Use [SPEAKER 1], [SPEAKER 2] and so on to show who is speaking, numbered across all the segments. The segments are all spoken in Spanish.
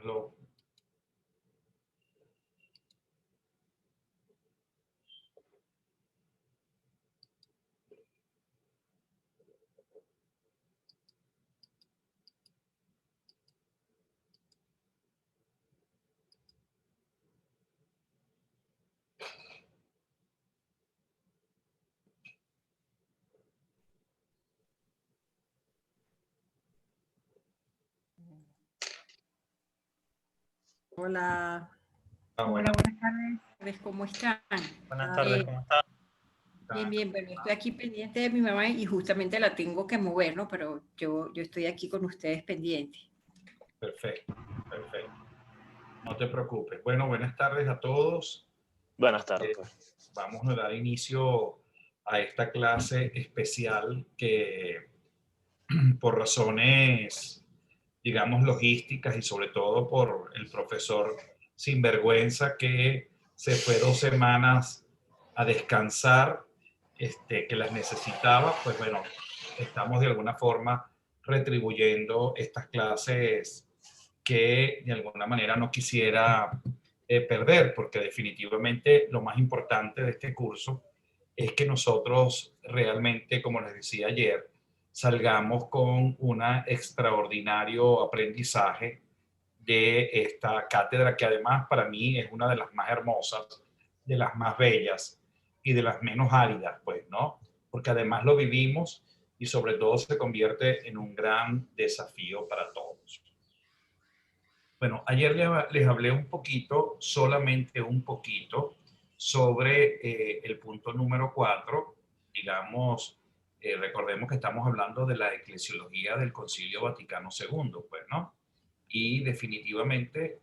[SPEAKER 1] Aló.
[SPEAKER 2] Hola.
[SPEAKER 1] Bueno.
[SPEAKER 2] Hola, buenas tardes. ¿Cómo están?
[SPEAKER 3] Buenas tardes, ¿cómo está?
[SPEAKER 2] Bien, bien. Bueno, estoy aquí pendiente de mi mamá y justamente la tengo que mover, ¿no? Pero yo estoy aquí con ustedes pendiente.
[SPEAKER 1] Perfecto, perfecto. No te preocupes. Bueno, buenas tardes a todos.
[SPEAKER 3] Buenas tardes.
[SPEAKER 1] Vamos a dar inicio a esta clase especial que por razones, digamos, logísticas y sobre todo por el profesor sinvergüenza que se fue 2 semanas a descansar, que las necesitaba, pues bueno, estamos de alguna forma retribuyendo estas clases que de alguna manera no quisiera perder, porque definitivamente lo más importante de este curso es que nosotros realmente, como les decía ayer, salgamos con un extraordinario aprendizaje de esta cátedra, que además para mí es una de las más hermosas, de las más bellas y de las menos áridas, pues, ¿no? Porque además lo vivimos y sobre todo se convierte en un gran desafío para todos. Bueno, ayer les hablé un poquito, solamente un poquito, sobre el punto número 4, digamos, recordemos que estamos hablando de la eclesiología del Concilio Vaticano II, pues, ¿no? Y definitivamente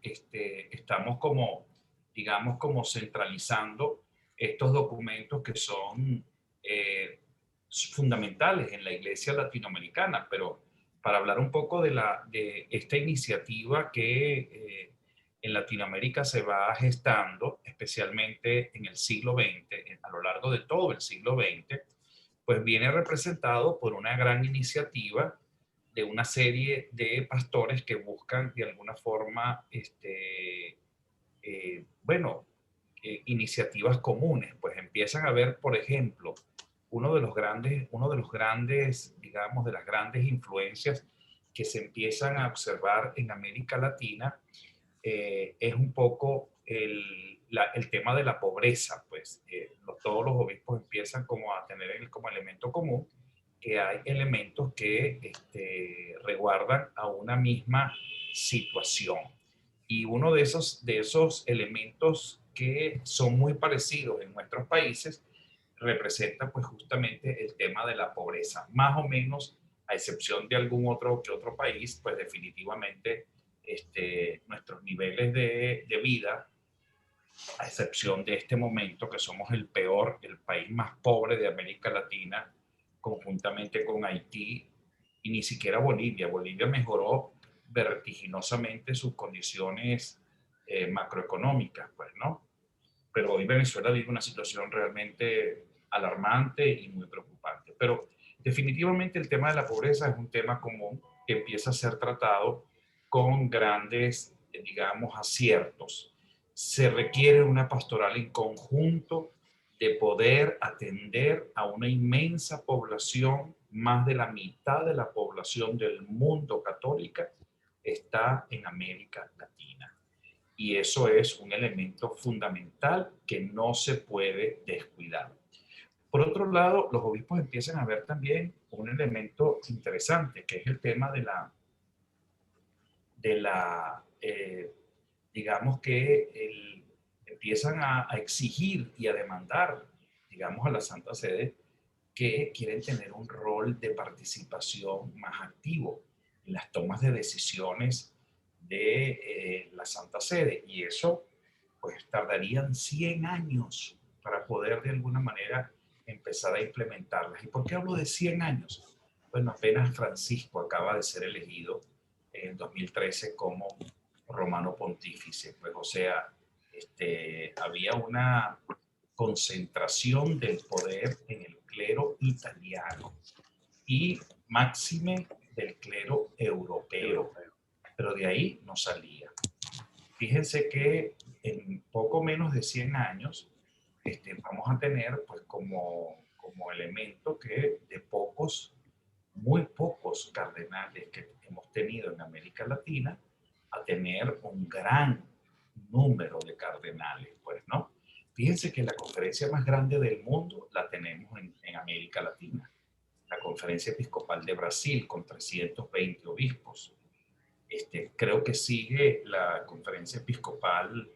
[SPEAKER 1] estamos como, digamos, como centralizando estos documentos que son eh, fundamentales en la iglesia latinoamericana, pero para hablar un poco de esta iniciativa que en Latinoamérica se va gestando, especialmente en el siglo XX, a lo largo de todo el siglo XX, pues viene representado por una gran iniciativa de una serie de pastores que buscan de alguna forma, iniciativas comunes. Pues empiezan a ver, por ejemplo, uno de los grandes, digamos, de las grandes influencias que se empiezan a observar en América Latina es un poco el tema de la pobreza. Pues todos los obispos empiezan como a tener como elemento común que hay elementos que resguardan a una misma situación. Y uno de esos elementos que son muy parecidos en nuestros países representa pues justamente el tema de la pobreza. Más o menos, a excepción de algún otro que otro país, pues definitivamente nuestros niveles de vida, a excepción de este momento que somos el país más pobre de América Latina, conjuntamente con Haití y ni siquiera Bolivia. Bolivia mejoró vertiginosamente sus condiciones macroeconómicas, pues, ¿no? Pero hoy Venezuela vive una situación realmente alarmante y muy preocupante. Pero definitivamente el tema de la pobreza es un tema común que empieza a ser tratado con grandes, digamos, aciertos. Se requiere una pastoral en conjunto de poder atender a una inmensa población. Más de la mitad de la población del mundo católica está en América Latina. Y eso es un elemento fundamental que no se puede descuidar. Por otro lado, los obispos empiezan a ver también un elemento interesante, que es el tema digamos que empiezan a exigir y a demandar, digamos, a la Santa Sede que quieren tener un rol de participación más activo en las tomas de decisiones de la Santa Sede. Y eso, pues, tardarían 100 años para poder de alguna manera empezar a implementarlas. ¿Y por qué hablo de 100 años? Bueno, apenas Francisco acaba de ser elegido en 2013 como romano pontífice. Pues, o sea, había una concentración del poder en el clero italiano y máxime del clero europeo, pero de ahí no salía. fíjense que en poco menos de 100 años vamos a tener pues como elemento que de pocos, muy pocos cardenales que hemos tenido en América Latina, a tener un gran número de cardenales, pues, ¿no? Fíjense que la conferencia más grande del mundo la tenemos en América Latina, la Conferencia Episcopal de Brasil, con 320 obispos. Creo que sigue la Conferencia Episcopal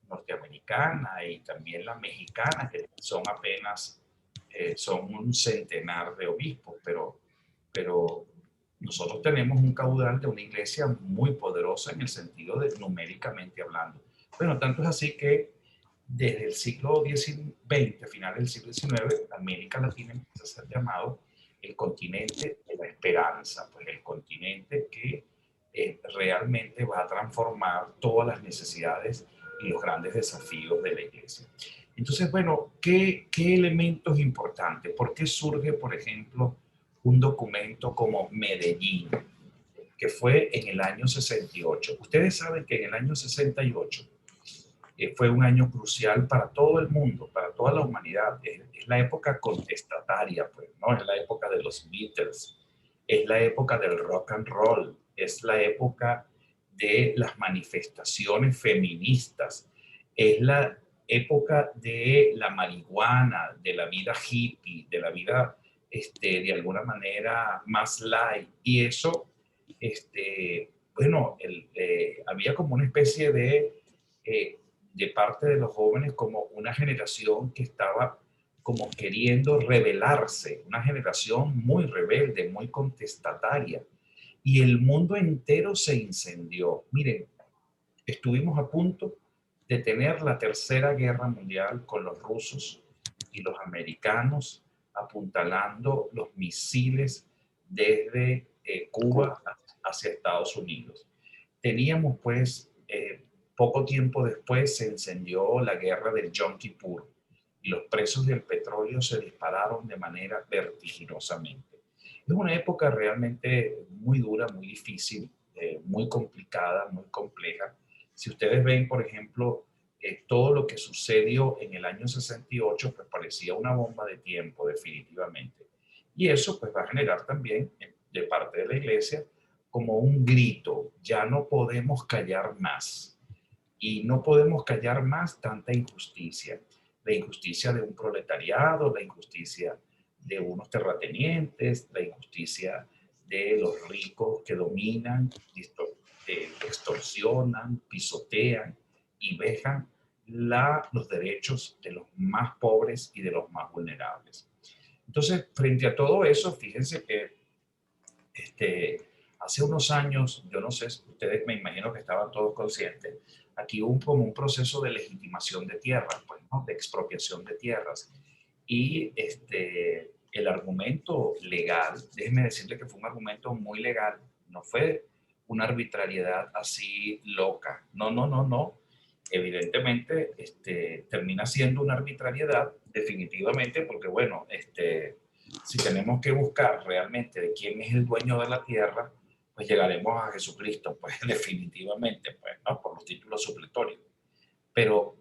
[SPEAKER 1] norteamericana y también la mexicana, que son apenas, son un centenar de obispos, pero nosotros tenemos un caudal de una iglesia muy poderosa en el sentido de numéricamente hablando. Bueno, tanto es así que desde el siglo XX, final del siglo XIX, América Latina empieza a ser llamado el continente de la esperanza, pues el continente que realmente va a transformar todas las necesidades y los grandes desafíos de la iglesia. Entonces, bueno, ¿qué elementos importantes? ¿Por qué surge, por ejemplo, un documento como Medellín, que fue en el año 68? Ustedes saben que en el año 68 fue un año crucial para todo el mundo, para toda la humanidad. Es la época contestataria, pues, ¿no? Es la época de los Beatles, es la época del rock and roll, es la época de las manifestaciones feministas, es la época de la marihuana, de la vida hippie, de la vida, de alguna manera, más light. Y eso, bueno, había como una especie de parte de los jóvenes como una generación que estaba como queriendo rebelarse, una generación muy rebelde, muy contestataria. Y el mundo entero se incendió. Miren, estuvimos a punto de tener la Tercera Guerra Mundial con los rusos y los americanos apuntalando los misiles desde Cuba hacia Estados Unidos. Teníamos pues poco tiempo después se encendió la guerra del Yom Kippur y los precios del petróleo se dispararon de manera vertiginosamente. Es una época realmente muy dura, muy difícil, muy complicada, muy compleja. Si ustedes ven, por ejemplo, todo lo que sucedió en el año 68, pues parecía una bomba de tiempo, definitivamente. Y eso pues va a generar también, de parte de la Iglesia, como un grito: ya no podemos callar más. Y no podemos callar más tanta injusticia. La injusticia de un proletariado, la injusticia de unos terratenientes, la injusticia de los ricos que dominan, extorsionan, pisotean y vejan los derechos de los más pobres y de los más vulnerables. Entonces, frente a todo eso, fíjense que hace unos años, yo no sé, ustedes me imagino que estaban todos conscientes, aquí hubo como un proceso de legitimación de tierras, pues, ¿no? De expropiación de tierras. Y el argumento legal, déjenme decirle que fue un argumento muy legal, no fue una arbitrariedad así loca. No, no, no, no. Evidentemente, termina siendo una arbitrariedad, definitivamente, porque, bueno, si tenemos que buscar realmente de quién es el dueño de la tierra, pues llegaremos a Jesucristo, pues definitivamente, pues, ¿no? Por los títulos supletorios. Pero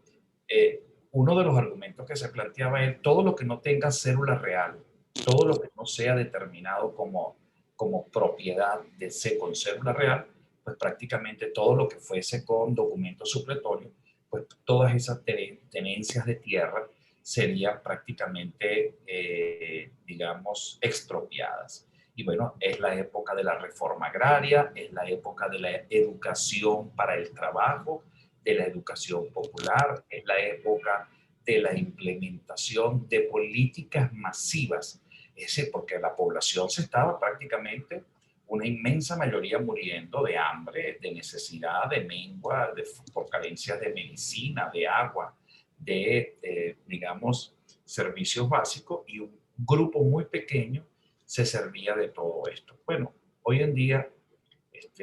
[SPEAKER 1] uno de los argumentos que se planteaba es todo lo que no tenga cédula real, todo lo que no sea determinado como propiedad de ese con cédula real, pues prácticamente todo lo que fuese con documentos supletorios, pues todas esas tenencias de tierra serían prácticamente, digamos, expropiadas. Y bueno, es la época de la reforma agraria, es la época de la educación para el trabajo, de la educación popular, es la época de la implementación de políticas masivas. Ese, porque la población se estaba prácticamente, una inmensa mayoría muriendo de hambre, de necesidad, de mengua, por carencias de medicina, de agua, digamos, servicios básicos, y un grupo muy pequeño se servía de todo esto. Bueno, hoy en día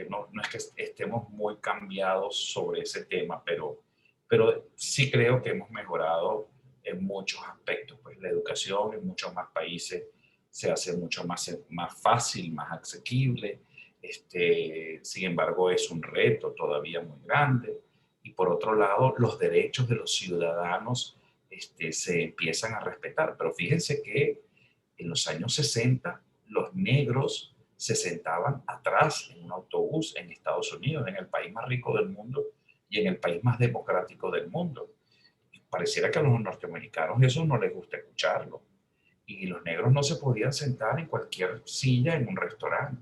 [SPEAKER 1] no es que estemos muy cambiados sobre ese tema, pero sí creo que hemos mejorado en muchos aspectos. Pues la educación en muchos más países se hace mucho más fácil, más asequible. Sin embargo, es un reto todavía muy grande. Y por otro lado, los derechos de los ciudadanos se empiezan a respetar. Pero fíjense que en los años 60 los negros se sentaban atrás en un autobús en Estados Unidos, en el país más rico del mundo y en el país más democrático del mundo. Y pareciera que a los norteamericanos eso no les gusta escucharlo. Y los negros no se podían sentar en cualquier silla en un restaurante.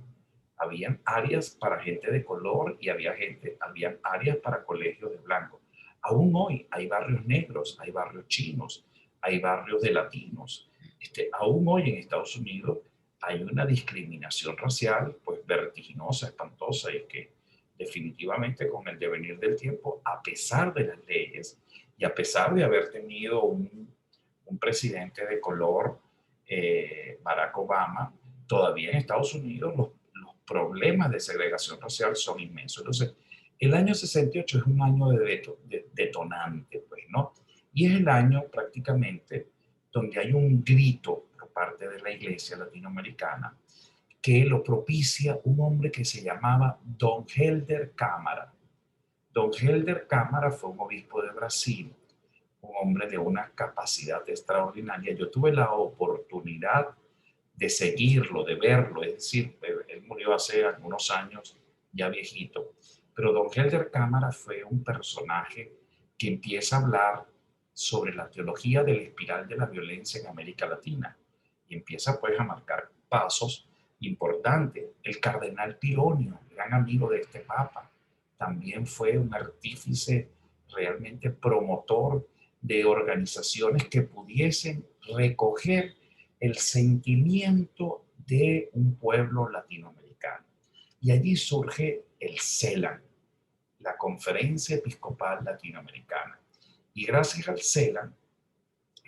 [SPEAKER 1] Habían áreas para gente de color y habían áreas para colegios de blancos. Aún hoy hay barrios negros, hay barrios chinos, hay barrios de latinos. Aún hoy en Estados Unidos hay una discriminación racial pues vertiginosa, espantosa, y que definitivamente con el devenir del tiempo, a pesar de las leyes y a pesar de haber tenido un presidente de color, Barack Obama, todavía en Estados Unidos los problemas de segregación racial son inmensos. Entonces, el año 68 es un año de detonante, pues, ¿no? Y es el año prácticamente donde hay un grito por parte de la iglesia latinoamericana que lo propicia un hombre que se llamaba Don Helder Câmara. Don Helder Câmara fue un obispo de Brasil, un hombre de una capacidad extraordinaria. Yo tuve la oportunidad de seguirlo, de verlo, es decir, él murió hace algunos años, ya viejito, pero Don Helder Câmara fue un personaje que empieza a hablar sobre la teología de la espiral de la violencia en América Latina y empieza pues a marcar pasos importantes. El cardenal Pironio, gran amigo de este papa, también fue un artífice realmente promotor de organizaciones que pudiesen recoger el sentimiento de un pueblo latinoamericano. Y allí surge el CELAM, la Conferencia Episcopal Latinoamericana. Y gracias al CELAM,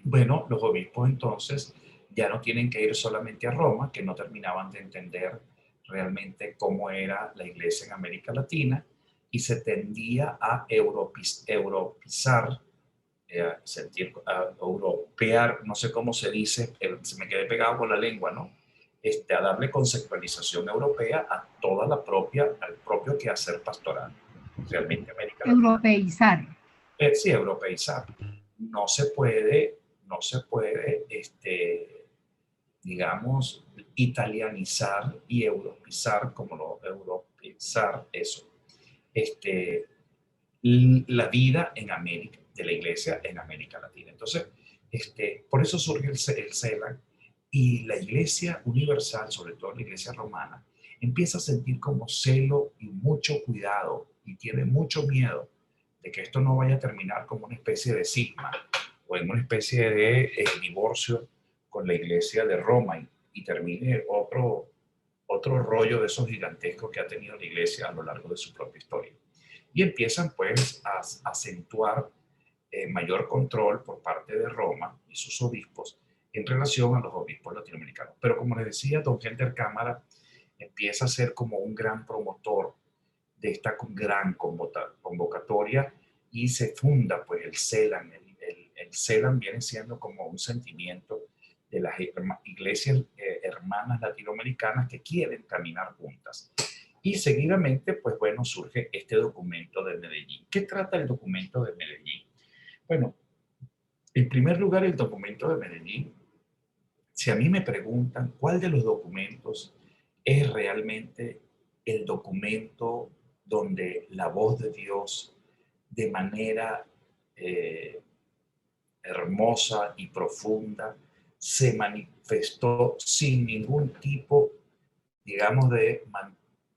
[SPEAKER 1] bueno, los obispos entonces ya no tienen que ir solamente a Roma, que no terminaban de entender realmente cómo era la iglesia en América Latina, y se tendía a europeizar, europear, no sé cómo se dice, se me quedé pegado con la lengua, ¿no? A darle conceptualización europea a toda al propio quehacer pastoral. Realmente América Latina.
[SPEAKER 4] Europeizar.
[SPEAKER 1] Sí, europeizar. No se puede, digamos, italianizar y europeizar, como lo europeizar, eso. La vida en América, de la iglesia en América Latina. Entonces, por eso surge el CELAC, y la iglesia universal, sobre todo la iglesia romana, empieza a sentir como celo y mucho cuidado y tiene mucho miedo de que esto no vaya a terminar como una especie de cisma o en una especie de divorcio con la iglesia de Roma y termine otro rollo de esos gigantescos que ha tenido la iglesia a lo largo de su propia historia. Y empiezan pues a acentuar mayor control por parte de Roma y sus obispos en relación a los obispos latinoamericanos. Pero como les decía, Don Helder Câmara empieza a ser como un gran promotor de esta gran convocatoria y se funda pues el CELAM. El CELAM viene siendo como un sentimiento de las iglesias hermanas latinoamericanas que quieren caminar juntas. Y seguidamente, pues bueno, surge este documento de Medellín. ¿Qué trata el documento de Medellín? Bueno, en primer lugar, el documento de Medellín, si a mí me preguntan cuál de los documentos es realmente el documento donde la voz de Dios de manera hermosa y profunda se manifestó sin ningún tipo, digamos, de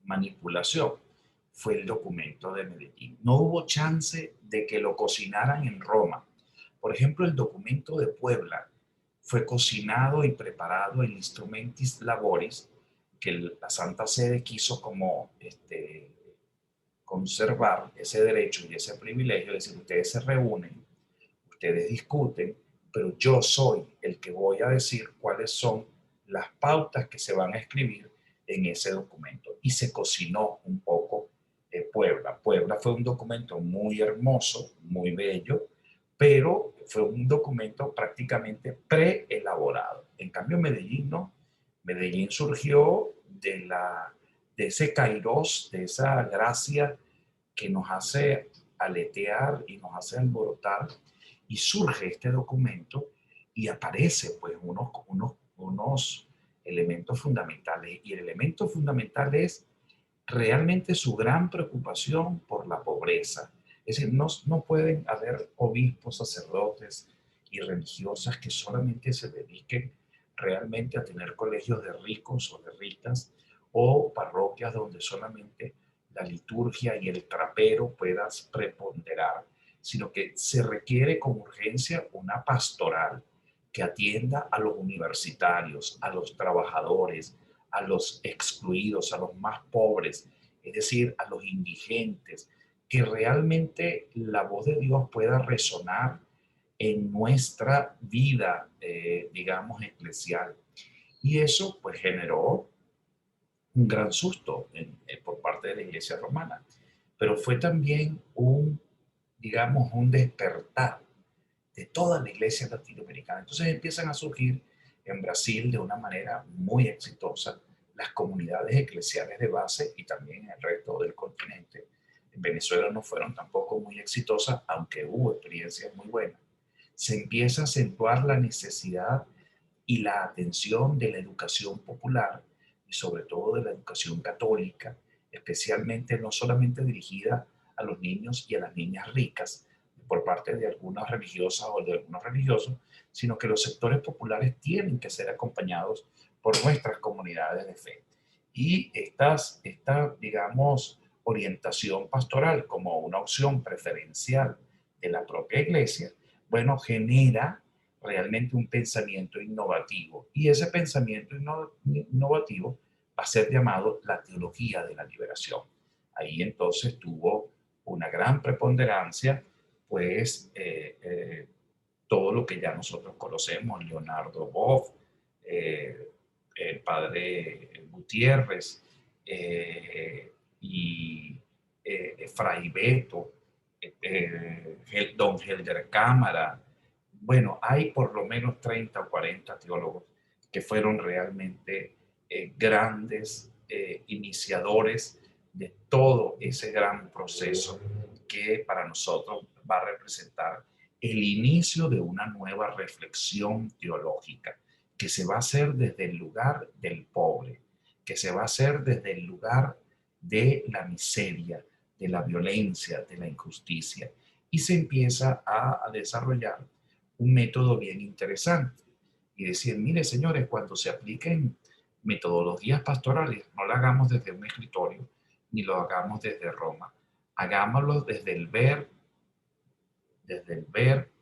[SPEAKER 1] manipulación, fue el documento de Medellín. No hubo chance de que lo cocinaran en Roma. Por ejemplo, el documento de Puebla fue cocinado y preparado en Instrumentis Laboris, que la Santa Sede quiso como conservar ese derecho y ese privilegio, es decir, ustedes se reúnen, ustedes discuten, pero yo soy el que voy a decir cuáles son las pautas que se van a escribir en ese documento. Y se cocinó un poco Puebla. Puebla fue un documento muy hermoso, muy bello, pero fue un documento prácticamente preelaborado. En cambio, Medellín no. Medellín surgió de ese kairos, de esa gracia que nos hace aletear y nos hace alborotar, y surge este documento y aparece pues unos elementos fundamentales. Y el elemento fundamental es realmente su gran preocupación por la pobreza. Es decir, no pueden haber obispos, sacerdotes y religiosas que solamente se dediquen realmente a tener colegios de ricos o de ricas, o parroquias donde solamente la liturgia y el trapero puedan preponderar, sino que se requiere con urgencia una pastoral que atienda a los universitarios, a los trabajadores, a los excluidos, a los más pobres, es decir, a los indigentes, que realmente la voz de Dios pueda resonar en nuestra vida, digamos, eclesial. Y eso pues generó un gran susto por parte de la Iglesia romana, pero fue también digamos, un despertar de toda la Iglesia latinoamericana. Entonces empiezan a surgir en Brasil de una manera muy exitosa las comunidades eclesiales de base y también en el resto del continente. En Venezuela no fueron tampoco muy exitosas, aunque hubo experiencias muy buenas. Se empieza a acentuar la necesidad y la atención de la educación popular y sobre todo de la educación católica, especialmente no solamente dirigida a los niños y a las niñas ricas por parte de algunas religiosas o de algunos religiosos, sino que los sectores populares tienen que ser acompañados por nuestras comunidades de fe. Y esta, digamos, orientación pastoral como una opción preferencial de la propia iglesia, bueno, genera realmente un pensamiento innovativo. Y ese pensamiento innovativo va a ser llamado la teología de la liberación. Ahí entonces tuvo una gran preponderancia, pues, todo lo que ya nosotros conocemos, Leonardo Boff, el padre Gutiérrez y Fray Beto, don Helder Cámara. Bueno, hay por lo menos 30 o 40 teólogos que fueron realmente grandes iniciadores de todo ese gran proceso que para nosotros va a representar el inicio de una nueva reflexión teológica que se va a hacer desde el lugar del pobre, que se va a hacer desde el lugar de la miseria, de la violencia, de la injusticia, y se empieza a desarrollar un método bien interesante y decir, mire señores, cuando se apliquen metodologías pastorales, no lo hagamos desde un escritorio, ni lo hagamos desde Roma, hagámoslo desde el ver,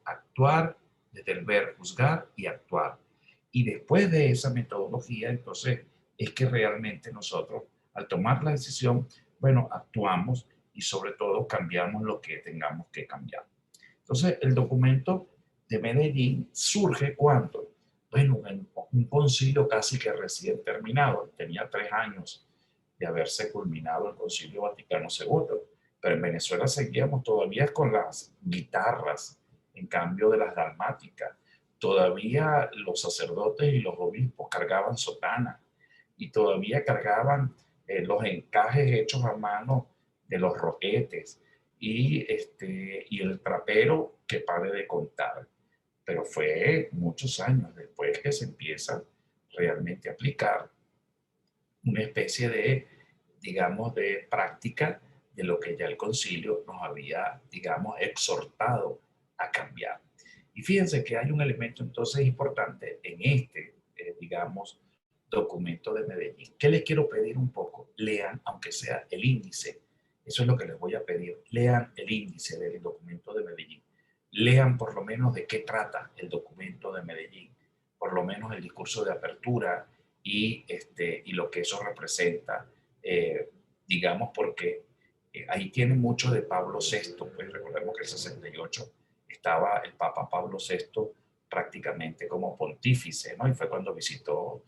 [SPEAKER 1] actuar, desde el ver, juzgar y actuar. Y después de esa metodología, entonces, es que realmente nosotros, al tomar la decisión, bueno, actuamos y sobre todo cambiamos lo que tengamos que cambiar. Entonces, el documento de Medellín surge cuando, bueno, en un concilio casi que recién terminado, tenía 3 años de haberse culminado el Concilio Vaticano II, pero en Venezuela seguíamos todavía con las guitarras, en cambio de las dalmáticas. Todavía los sacerdotes y los obispos cargaban sotana y todavía cargaban los encajes hechos a mano de los roquetes y el trapero que pare de contar. Pero fue muchos años después que se empieza realmente a aplicar una especie de, digamos, de práctica de lo que ya el concilio nos había, digamos, exhortado a cambiar. Y fíjense que hay un elemento entonces importante en este, digamos, documento de Medellín. ¿Qué les quiero pedir un poco? Lean, aunque sea el índice. Eso es lo que les voy a pedir. Lean el índice del documento de Medellín. Lean por lo menos de qué trata el documento de Medellín. Por lo menos el discurso de apertura y lo que eso representa, digamos, porque ahí tiene mucho de Pablo VI. Pues recordemos que el 68 estaba el Papa Pablo VI prácticamente como pontífice, ¿no? Y fue cuando visitó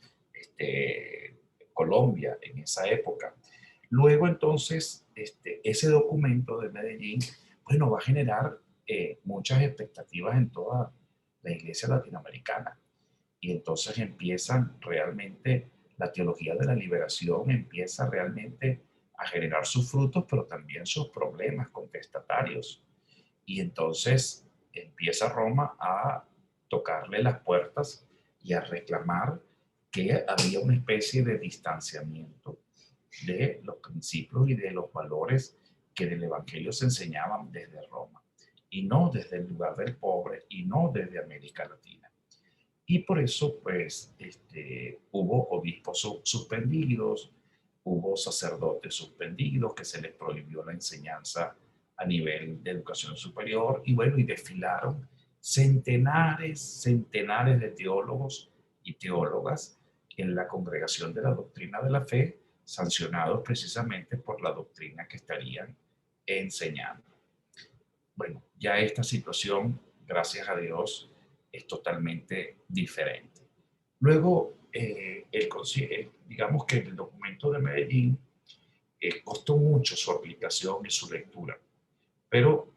[SPEAKER 1] Colombia en esa época. Luego entonces, ese documento de Medellín, bueno, va a generar muchas expectativas en toda la iglesia latinoamericana. Y entonces empiezan realmente, la teología de la liberación empieza realmente a generar sus frutos, pero también sus problemas contestatarios. Y entonces empieza Roma a tocarle las puertas y a reclamar que había una especie de distanciamiento de los principios y de los valores que del Evangelio se enseñaban desde Roma, y no desde el lugar del pobre, y no desde América Latina. Y por eso, pues, hubo obispos suspendidos, hubo sacerdotes suspendidos, que se les prohibió la enseñanza a nivel de educación superior, y bueno, y desfilaron centenares de teólogos y teólogas en la congregación de la doctrina de la fe, sancionados precisamente por la doctrina que estarían enseñando. Bueno, ya esta situación, gracias a Dios, es totalmente diferente. Luego, digamos que el documento de Medellín costó mucho su aplicación y su lectura, pero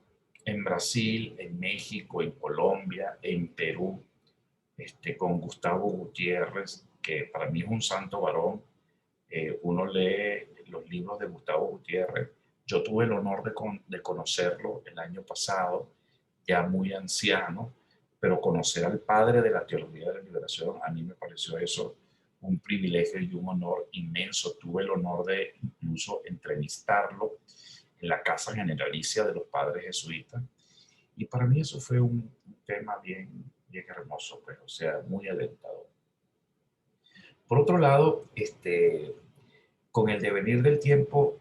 [SPEAKER 1] en Brasil, en México, en Colombia, en Perú, con Gustavo Gutiérrez, que para mí es un santo varón. Uno lee los libros de Gustavo Gutiérrez. Yo tuve el honor de conocerlo el año pasado, ya muy anciano, pero conocer al padre de la teología de la liberación, a mí me pareció eso un privilegio y un honor inmenso. Tuve el honor de incluso entrevistarlo en la Casa Generalicia de los Padres Jesuitas, y para mí eso fue un tema bien hermoso, pues, o sea, muy alentador. Por otro lado, con el devenir del tiempo,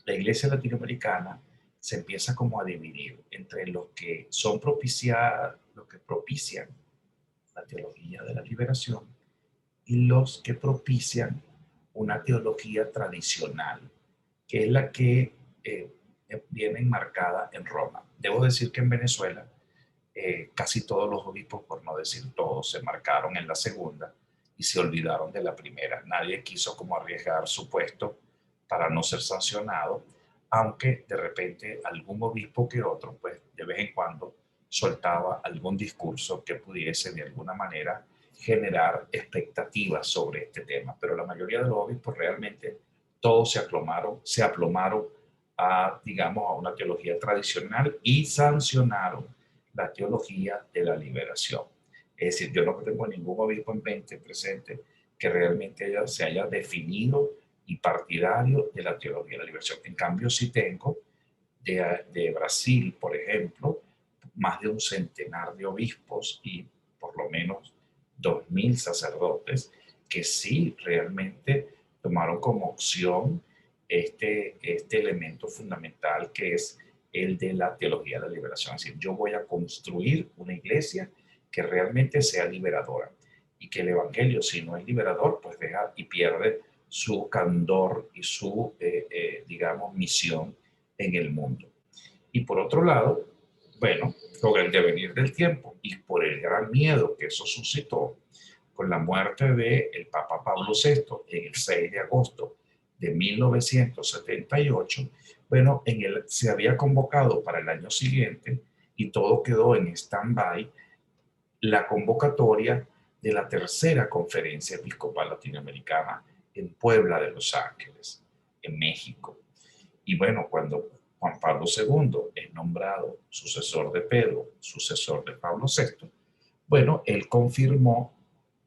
[SPEAKER 1] la iglesia latinoamericana se empieza como a dividir entre los que son los que propician la teología de la liberación y los que propician una teología tradicional, que es la que viene enmarcada en Roma. Debo decir que en Venezuela casi todos los obispos, por no decir todos, se marcaron en la segunda y se olvidaron de la primera. Nadie quiso como arriesgar su puesto para no ser sancionado, aunque de repente algún obispo que otro, pues de vez en cuando soltaba algún discurso que pudiese de alguna manera generar expectativas sobre este tema. Pero la mayoría de los obispos realmente todos se aplomaron a, digamos, a una teología tradicional y sancionaron la teología de la liberación. Es decir, yo no tengo ningún obispo en mente presente que realmente se haya definido y partidario de la teología de la liberación. En cambio, sí tengo de Brasil, por ejemplo, más de un centenar de obispos y por lo menos 2000 sacerdotes que sí realmente tomaron como opción este elemento fundamental que es el de la teología de la liberación. Es decir, yo voy a construir una iglesia que realmente sea liberadora, y que el evangelio, si no es liberador, pues deja y pierde su candor y su, digamos, misión en el mundo. Y por otro lado, bueno, con el devenir del tiempo y por el gran miedo que eso suscitó, con la muerte del Papa Pablo VI en el 6 de agosto de 1978, bueno, se había convocado para el año siguiente, y todo quedó en stand-by, la convocatoria de la tercera conferencia episcopal latinoamericana en Puebla de Los Ángeles, en México. Y bueno, cuando Juan Pablo II es nombrado sucesor de Pedro, sucesor de Pablo VI, bueno, él confirmó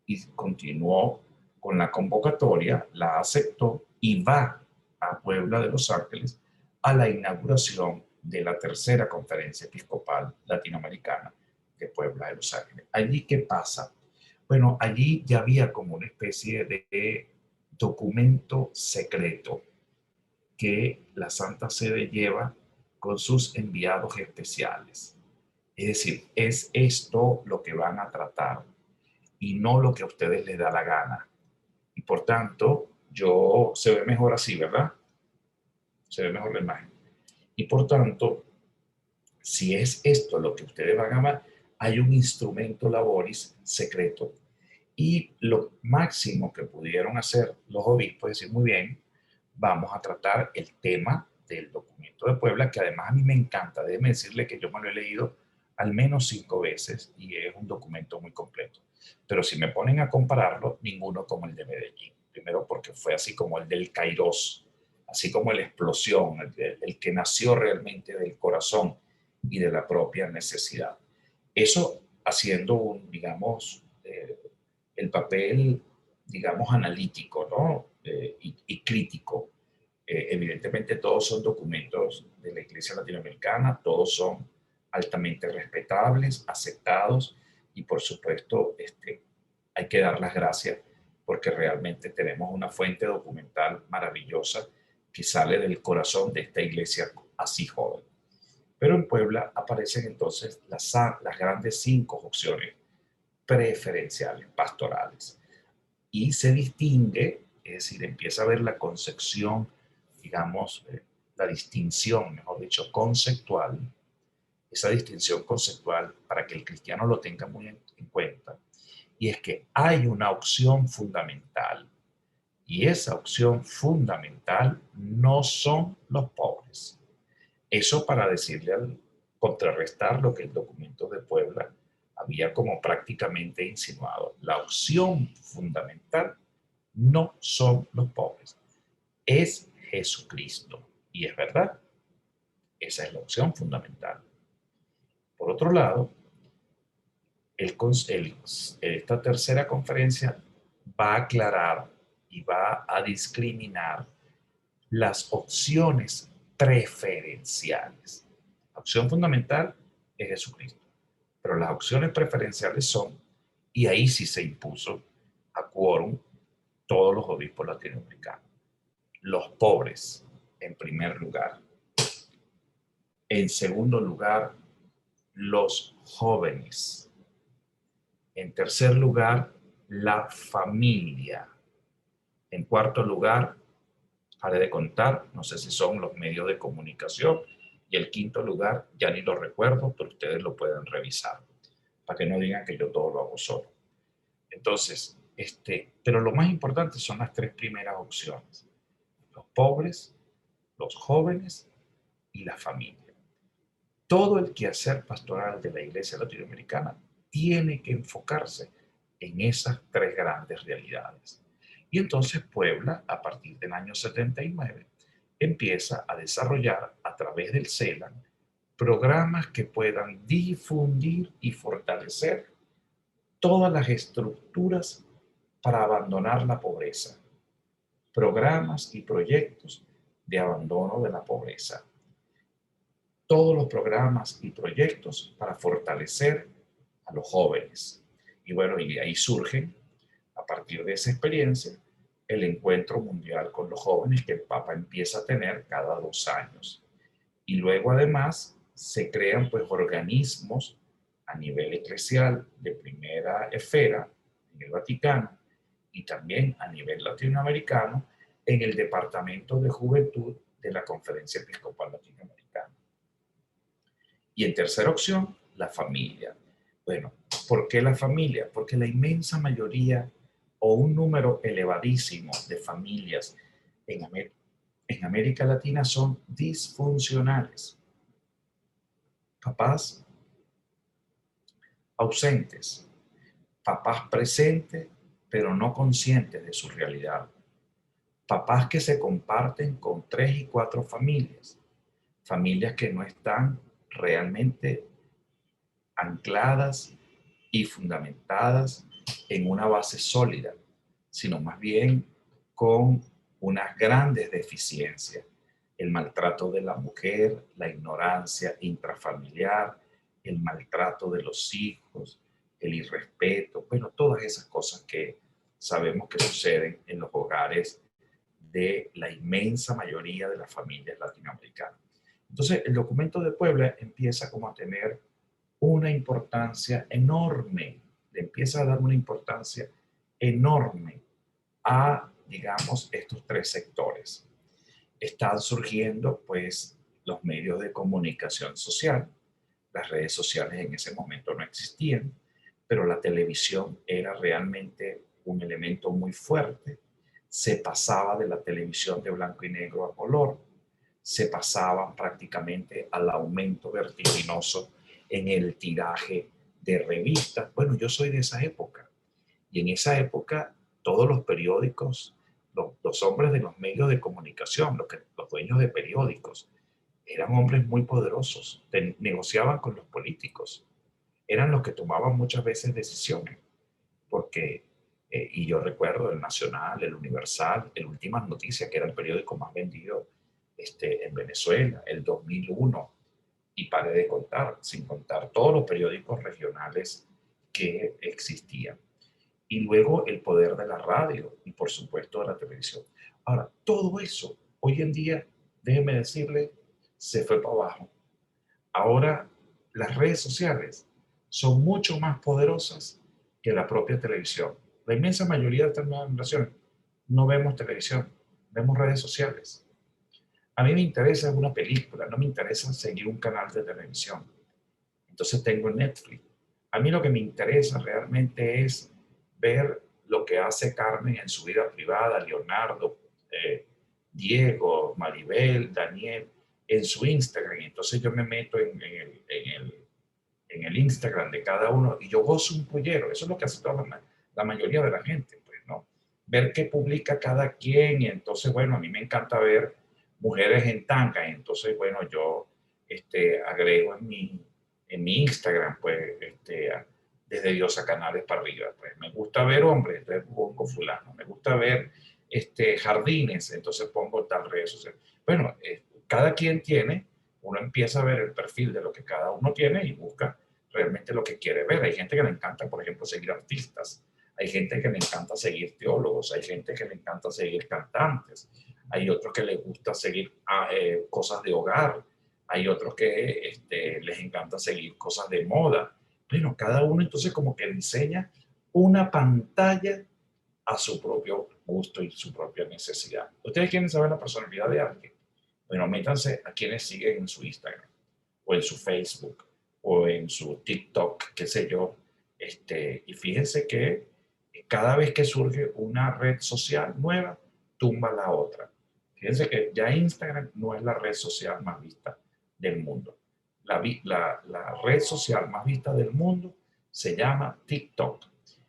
[SPEAKER 1] y continuó con la convocatoria, la aceptó y va a Puebla de Los Ángeles a la inauguración de la tercera conferencia episcopal latinoamericana de Puebla de Los Ángeles. ¿Allí qué pasa? Bueno, allí ya había como una especie de documento secreto que la Santa Sede lleva con sus enviados especiales. Es decir, es esto lo que van a tratar y no lo que a ustedes les da la gana. Y por tanto, se ve mejor así, ¿verdad? Se ve mejor la imagen. Y por tanto, si es esto lo que ustedes van a amar, hay un instrumento laboris secreto. Y lo máximo que pudieron hacer los obispos es decir, muy bien, vamos a tratar el tema del documento de Puebla, que además a mí me encanta. Déjeme decirle que yo me lo he leído al menos 5 veces y es un documento muy completo. Pero si me ponen a compararlo, ninguno como el de Medellín. Primero porque fue así como el del Kairos, así como la explosión, el que nació realmente del corazón y de la propia necesidad. Eso haciendo digamos, el papel, digamos, analítico, ¿no? Y crítico. Evidentemente todos son documentos de la Iglesia Latinoamericana, todos son altamente respetables, aceptados y por supuesto hay que dar las gracias porque realmente tenemos una fuente documental maravillosa que sale del corazón de esta iglesia así joven. Pero en Puebla aparecen entonces las grandes 5 opciones preferenciales, pastorales. Y se distingue, es decir, empieza a ver la concepción, digamos, la distinción, mejor dicho, conceptual, esa distinción conceptual para que el cristiano lo tenga muy en cuenta, y es que hay una opción fundamental, y esa opción fundamental no son los pobres. Eso para decirle contrarrestar lo que el documento de Puebla había como prácticamente insinuado. La opción fundamental no son los pobres, es Jesucristo. Y es verdad, esa es la opción fundamental. Por otro lado, esta tercera conferencia va a aclarar y va a discriminar las opciones preferenciales. La opción fundamental es Jesucristo, pero las opciones preferenciales son, y ahí sí se impuso a quórum todos los obispos latinoamericanos. Los pobres, en primer lugar. En segundo lugar, los jóvenes. En tercer lugar, la familia. En cuarto lugar, haré de contar, no sé si son los medios de comunicación. Y el quinto lugar, ya ni lo recuerdo, pero ustedes lo pueden revisar, para que no digan que yo todo lo hago solo. Entonces, pero lo más importante son las 3 primeras opciones. Los pobres, los jóvenes y la familia. Todo el quehacer pastoral de la Iglesia Latinoamericana tiene que enfocarse en esas 3 grandes realidades. Y entonces Puebla, a partir del año 79, empieza a desarrollar a través del CELAN programas que puedan difundir y fortalecer todas las estructuras para abandonar la pobreza. Programas y proyectos de abandono de la pobreza. Todos los programas y proyectos para fortalecer a los jóvenes. Y bueno, y de ahí surgen, a partir de esa experiencia, el encuentro mundial con los jóvenes que el Papa empieza a tener cada 2 años. Y luego además se crean pues organismos a nivel eclesial de primera esfera en el Vaticano y también a nivel latinoamericano en el Departamento de Juventud de la Conferencia Episcopal Latinoamericana. Y en tercera opción, la familia. Bueno, ¿por qué la familia? Porque la inmensa mayoría o un número elevadísimo de familias en América Latina son disfuncionales. Papás ausentes, papás presentes, pero no conscientes de su realidad. Papás que se comparten con 3 y 4 familias. Familias que no están realmente ancladas y fundamentadas en una base sólida, sino más bien con unas grandes deficiencias. El maltrato de la mujer, la ignorancia intrafamiliar, el maltrato de los hijos, el irrespeto, bueno, todas esas cosas que sabemos que suceden en los hogares de la inmensa mayoría de las familias latinoamericanas. Entonces, el documento de Puebla empieza como a tener una importancia enorme, le empieza a dar una importancia enorme a, digamos, estos 3 sectores. Están surgiendo, pues, los medios de comunicación social. Las redes sociales en ese momento no existían, pero la televisión era realmente un elemento muy fuerte. Se pasaba de la televisión de blanco y negro a color, se pasaban prácticamente al aumento vertiginoso en el tiraje de revistas. Bueno, yo soy de esa época y en esa época todos los periódicos los hombres de los medios de comunicación, los dueños de periódicos, eran hombres muy poderosos, negociaban con los políticos, eran los que tomaban muchas veces decisiones, porque, y yo recuerdo el Nacional, el Universal, el Últimas Noticias, que era el periódico más vendido en Venezuela, el 2001, y paré de contar, sin contar todos los periódicos regionales que existían. Y luego el poder de la radio y por supuesto de la televisión. Ahora, todo eso, hoy en día, déjeme decirle, se fue para abajo. Ahora, las redes sociales son mucho más poderosas que la propia televisión. La inmensa mayoría de estas nuevas generaciones no vemos televisión, vemos redes sociales. A mí me interesa una película, no me interesa seguir un canal de televisión. Entonces tengo Netflix. A mí lo que me interesa realmente es ver lo que hace Carmen en su vida privada, Leonardo, Diego, Maribel, Daniel, en su Instagram. Entonces yo me meto en el Instagram de cada uno y yo gozo un pollero. Eso es lo que hace toda la mayoría de la gente, pues, ¿no? Ver qué publica cada quien y entonces, bueno, a mí me encanta ver mujeres en tanga y entonces, bueno, yo agrego en mi Instagram, pues, desde Diosa Canales para arriba, pues, me gusta ver hombres, entonces pongo fulano, me gusta ver jardines, entonces pongo tal redes sociales. Bueno, cada quien tiene, uno empieza a ver el perfil de lo que cada uno tiene y busca realmente lo que quiere ver. Hay gente que le encanta, por ejemplo, seguir artistas, hay gente que le encanta seguir teólogos, hay gente que le encanta seguir cantantes, hay otros que les gusta seguir cosas de hogar, hay otros que les encanta seguir cosas de moda. Bueno, cada uno entonces como que diseña una pantalla a su propio gusto y su propia necesidad. ¿Ustedes quieren saber la personalidad de alguien? Bueno, métanse a quienes siguen en su Instagram o en su Facebook o en su TikTok, qué sé yo. Y fíjense que cada vez que surge una red social nueva, tumba la otra. Fíjense que ya Instagram no es la red social más vista del mundo. La red social más vista del mundo se llama TikTok.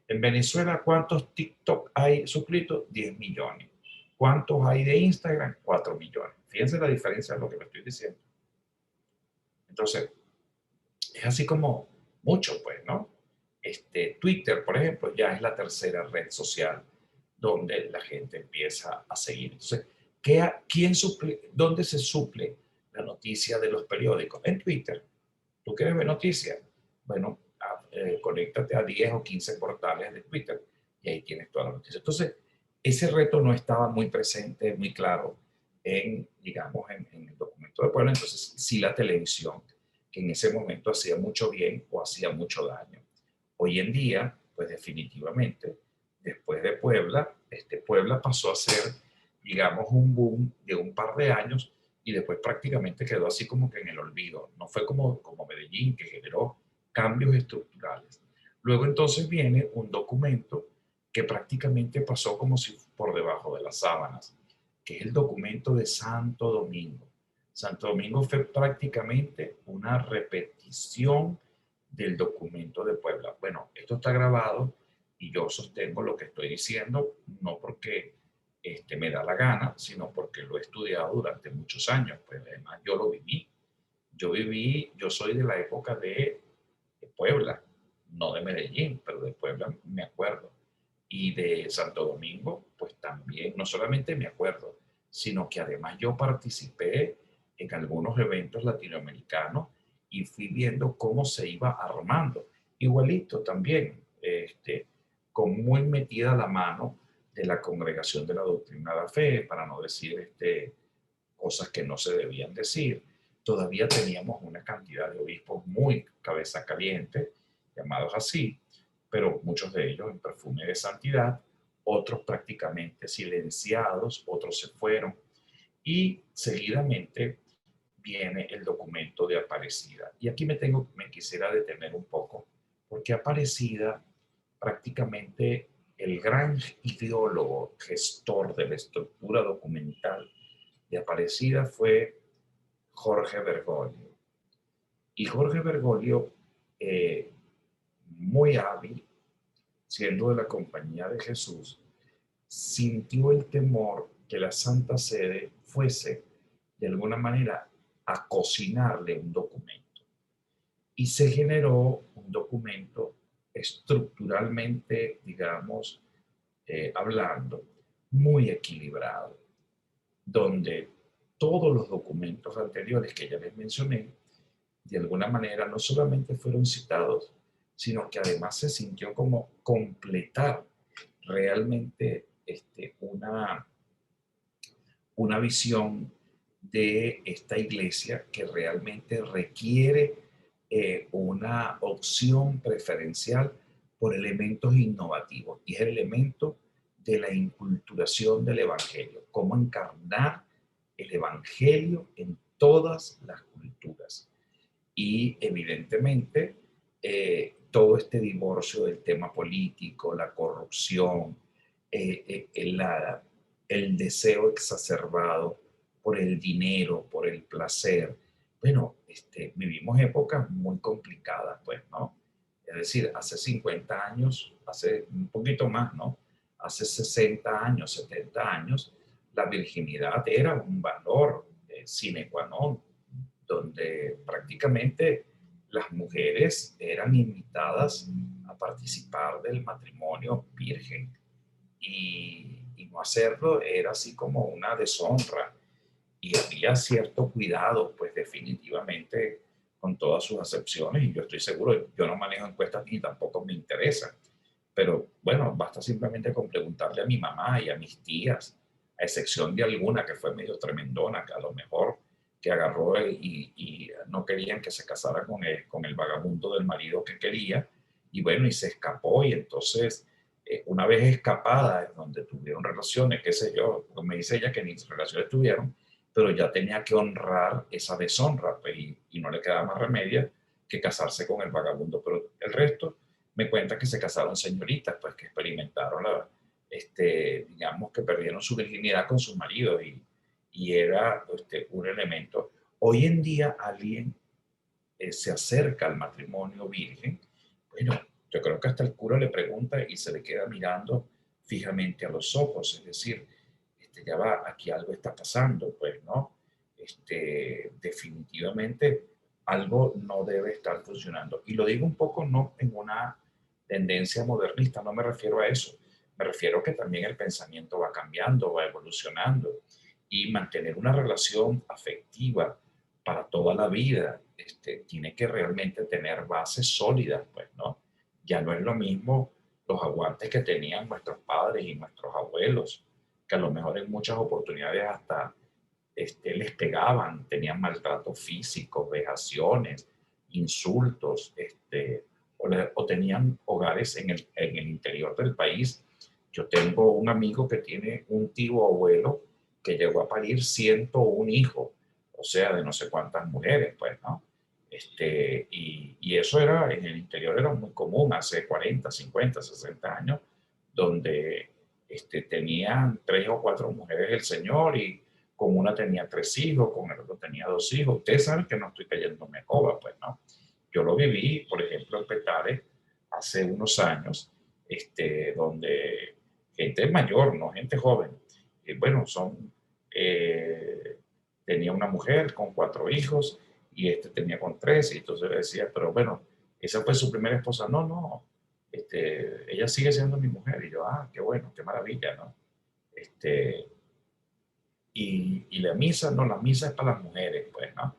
[SPEAKER 1] En Venezuela, ¿cuántos TikTok hay suscritos? 10 millones. ¿Cuántos hay de Instagram? 4 millones. Fíjense la diferencia de lo que me estoy diciendo. Entonces, es así como mucho, pues, ¿no? Twitter, por ejemplo, ya es la tercera red social donde la gente empieza a seguir. Entonces, ¿quién suple, dónde se suple la noticia de los periódicos? En Twitter. ¿Tú quieres ver noticias? Bueno, conéctate a 10 o 15 portales de Twitter y ahí tienes toda la noticia. Entonces, ese reto no estaba muy presente, muy claro digamos, en el documento de Puebla. Entonces, sí la televisión, que en ese momento hacía mucho bien o hacía mucho daño. Hoy en día, pues definitivamente, después de Puebla, Puebla pasó a ser, digamos, un boom de un par de años y después prácticamente quedó así como que en el olvido. No fue como Medellín, que generó cambios estructurales. Luego entonces viene un documento que prácticamente pasó como si por debajo de las sábanas, que es el documento de Santo Domingo. Santo Domingo fue prácticamente una repetición del documento de Puebla. Bueno, esto está grabado y yo sostengo lo que estoy diciendo, no porque me da la gana, sino porque lo he estudiado durante muchos años. Pues además yo lo viví. Yo soy de la época de Puebla, no de Medellín, pero de Puebla me acuerdo. Y de Santo Domingo, pues también, no solamente me acuerdo, sino que además yo participé en algunos eventos latinoamericanos y fui viendo cómo se iba armando. Igualito también, con muy metida la mano de la Congregación de la Doctrina de la Fe, para no decir cosas que no se debían decir. Todavía teníamos una cantidad de obispos muy cabeza caliente, llamados así, pero muchos de ellos en perfume de santidad, otros prácticamente silenciados, otros se fueron. Y seguidamente viene el documento de Aparecida. Y aquí me quisiera detener un poco, porque Aparecida prácticamente el gran ideólogo, gestor de la estructura documental de Aparecida fue Jorge Bergoglio. Y Jorge Bergoglio, muy hábil, siendo de la Compañía de Jesús, sintió el temor que la Santa Sede fuese de alguna manera a cocinarle un documento. Y se generó un documento estructuralmente, digamos, hablando, muy equilibrado, donde todos los documentos anteriores que ya les mencioné, de alguna manera no solamente fueron citados, sino que además se sintió como completar realmente una visión de esta iglesia que realmente requiere una opción preferencial por elementos innovativos, y es el elemento de la inculturación del evangelio, cómo encarnar el evangelio en todas las culturas. Y evidentemente todo este divorcio del tema político, la corrupción, el deseo exacerbado por el dinero, por el placer. Bueno, vivimos épocas muy complicadas, pues, ¿no? Es decir, hace 50 años, hace un poquito más, ¿no? Hace 60 años, 70 años, la virginidad era un valor sine qua non, donde prácticamente las mujeres eran invitadas a participar del matrimonio virgen, y no hacerlo era así como una deshonra, y había cierto cuidado, pues definitivamente, con todas sus acepciones, y yo estoy seguro, yo no manejo encuestas ni tampoco me interesa, pero bueno, basta simplemente con preguntarle a mi mamá y a mis tías, a excepción de alguna que fue medio tremendona, que a lo mejor que agarró y no querían que se casara con el vagabundo del marido que quería, y bueno, y se escapó, y entonces una vez escapada, donde tuvieron relaciones, qué sé yo, pues me dice ella que ni relaciones tuvieron, pero ya tenía que honrar esa deshonra, pues, y no le quedaba más remedio que casarse con el vagabundo, pero el resto me cuenta que se casaron señoritas, pues que experimentaron digamos que perdieron su virginidad con sus maridos, y era un elemento. Hoy en día alguien se acerca al matrimonio virgen, bueno, yo creo que hasta el cura le pregunta y se le queda mirando fijamente a los ojos, es decir, ya va, aquí algo está pasando, pues, ¿no? Definitivamente algo no debe estar funcionando. Y lo digo un poco no en una tendencia modernista, no me refiero a eso, me refiero a que también el pensamiento va cambiando, va evolucionando, y mantener una relación afectiva para toda la vida tiene que realmente tener bases sólidas, pues, ¿no? Ya no es lo mismo los aguantes que tenían nuestros padres y nuestros abuelos, que a lo mejor en muchas oportunidades hasta les pegaban, tenían maltrato físico, vejaciones, insultos, o tenían hogares en el interior del país. Yo tengo un amigo que tiene un tío abuelo que llegó a parir 101 hijos, o sea, de no sé cuántas mujeres, pues, ¿no? Y eso era, en el interior era muy común hace 40, 50, 60 años, donde tenían 3 o 4 mujeres el señor, y con una tenía 3 hijos, con el otro tenía 2 hijos. Ustedes saben que no estoy cayéndome coba, pues, ¿no? Yo lo viví, por ejemplo, en Petare hace unos años, donde gente mayor, no gente joven, bueno, tenía una mujer con 4 hijos, y tenía con 3, y entonces le decía, pero bueno, esa fue su primera esposa. No, no, ella sigue siendo mi mujer. Y yo, qué bueno, qué maravilla, ¿no? Y la misa, no, la misa es para las mujeres, pues, ¿no?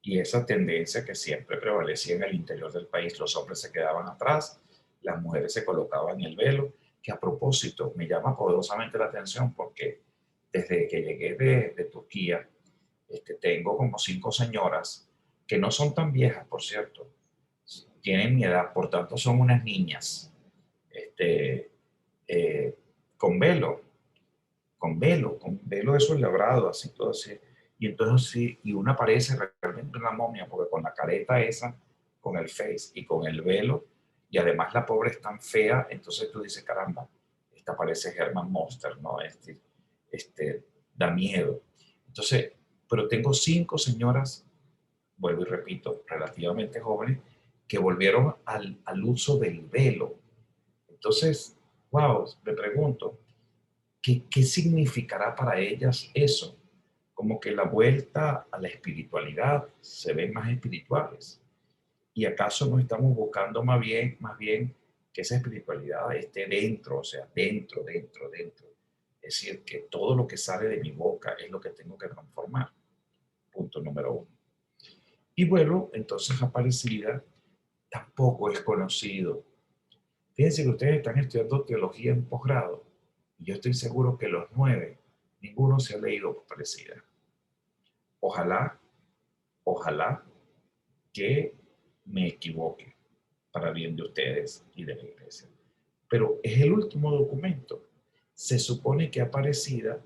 [SPEAKER 1] Y esa tendencia que siempre prevalecía en el interior del país, los hombres se quedaban atrás, las mujeres se colocaban el velo, que a propósito me llama poderosamente la atención, porque desde que llegué de Turquía, tengo como 5 señoras que no son tan viejas, por cierto, tienen mi edad, por tanto son unas niñas, eh, con velo, con velo de esos labrados, así todo así. Y entonces sí, y una parece realmente una momia, porque con la careta esa, con el face y con el velo, y además la pobre es tan fea, entonces tú dices, caramba, esta parece Herman Monster, ¿no? Da miedo. Entonces, pero tengo 5 señoras, vuelvo y repito, relativamente jóvenes, que volvieron al uso del velo. Entonces, wow, me pregunto, ¿Qué significará para ellas eso? Como que la vuelta a la espiritualidad, se ven más espirituales. ¿Y acaso no estamos buscando más bien que esa espiritualidad esté dentro, o sea, dentro, dentro, dentro? Es decir, que todo lo que sale de mi boca es lo que tengo que transformar. Punto número uno. Y bueno, entonces Aparecida tampoco es conocido. Fíjense que ustedes están estudiando teología en posgrado y yo estoy seguro que los 9, ninguno se ha leído Aparecida. Ojalá, ojalá que me equivoque para bien de ustedes y de la iglesia. Pero es el último documento. Se supone que Aparecida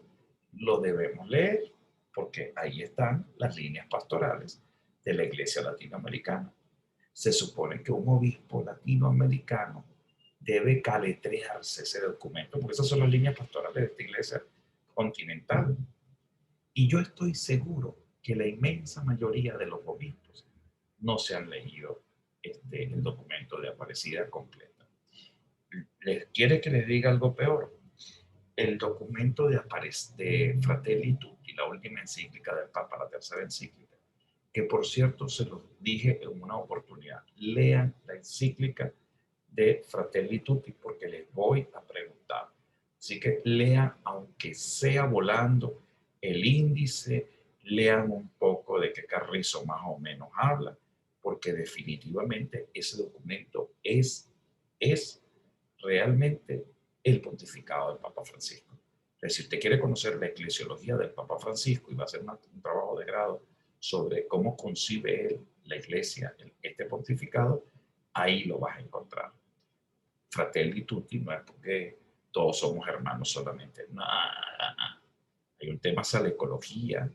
[SPEAKER 1] lo debemos leer porque ahí están las líneas pastorales de la iglesia latinoamericana. Se supone que un obispo latinoamericano debe caletrearse ese documento porque esas son las líneas pastorales de esta iglesia continental. Y yo estoy seguro que la inmensa mayoría de los obispos no se han leído el documento de Aparecida completa. ¿Les quiere que les diga algo peor? El documento de Fratelli Tutti, la última encíclica del Papa, la tercera encíclica, que por cierto se los dije en una oportunidad, lean la encíclica de Fratelli Tutti porque les voy a preguntar. Así que lean, aunque sea volando, el índice, lean un poco de qué Carrizo más o menos habla, porque definitivamente ese documento es realmente el pontificado del Papa Francisco. Entonces, si usted quiere conocer la eclesiología del Papa Francisco y va a hacer un trabajo de grado sobre cómo concibe él la iglesia, este pontificado, ahí lo vas a encontrar. Fratelli Tutti no es porque todos somos hermanos solamente. No. Hay un tema hacia la ecología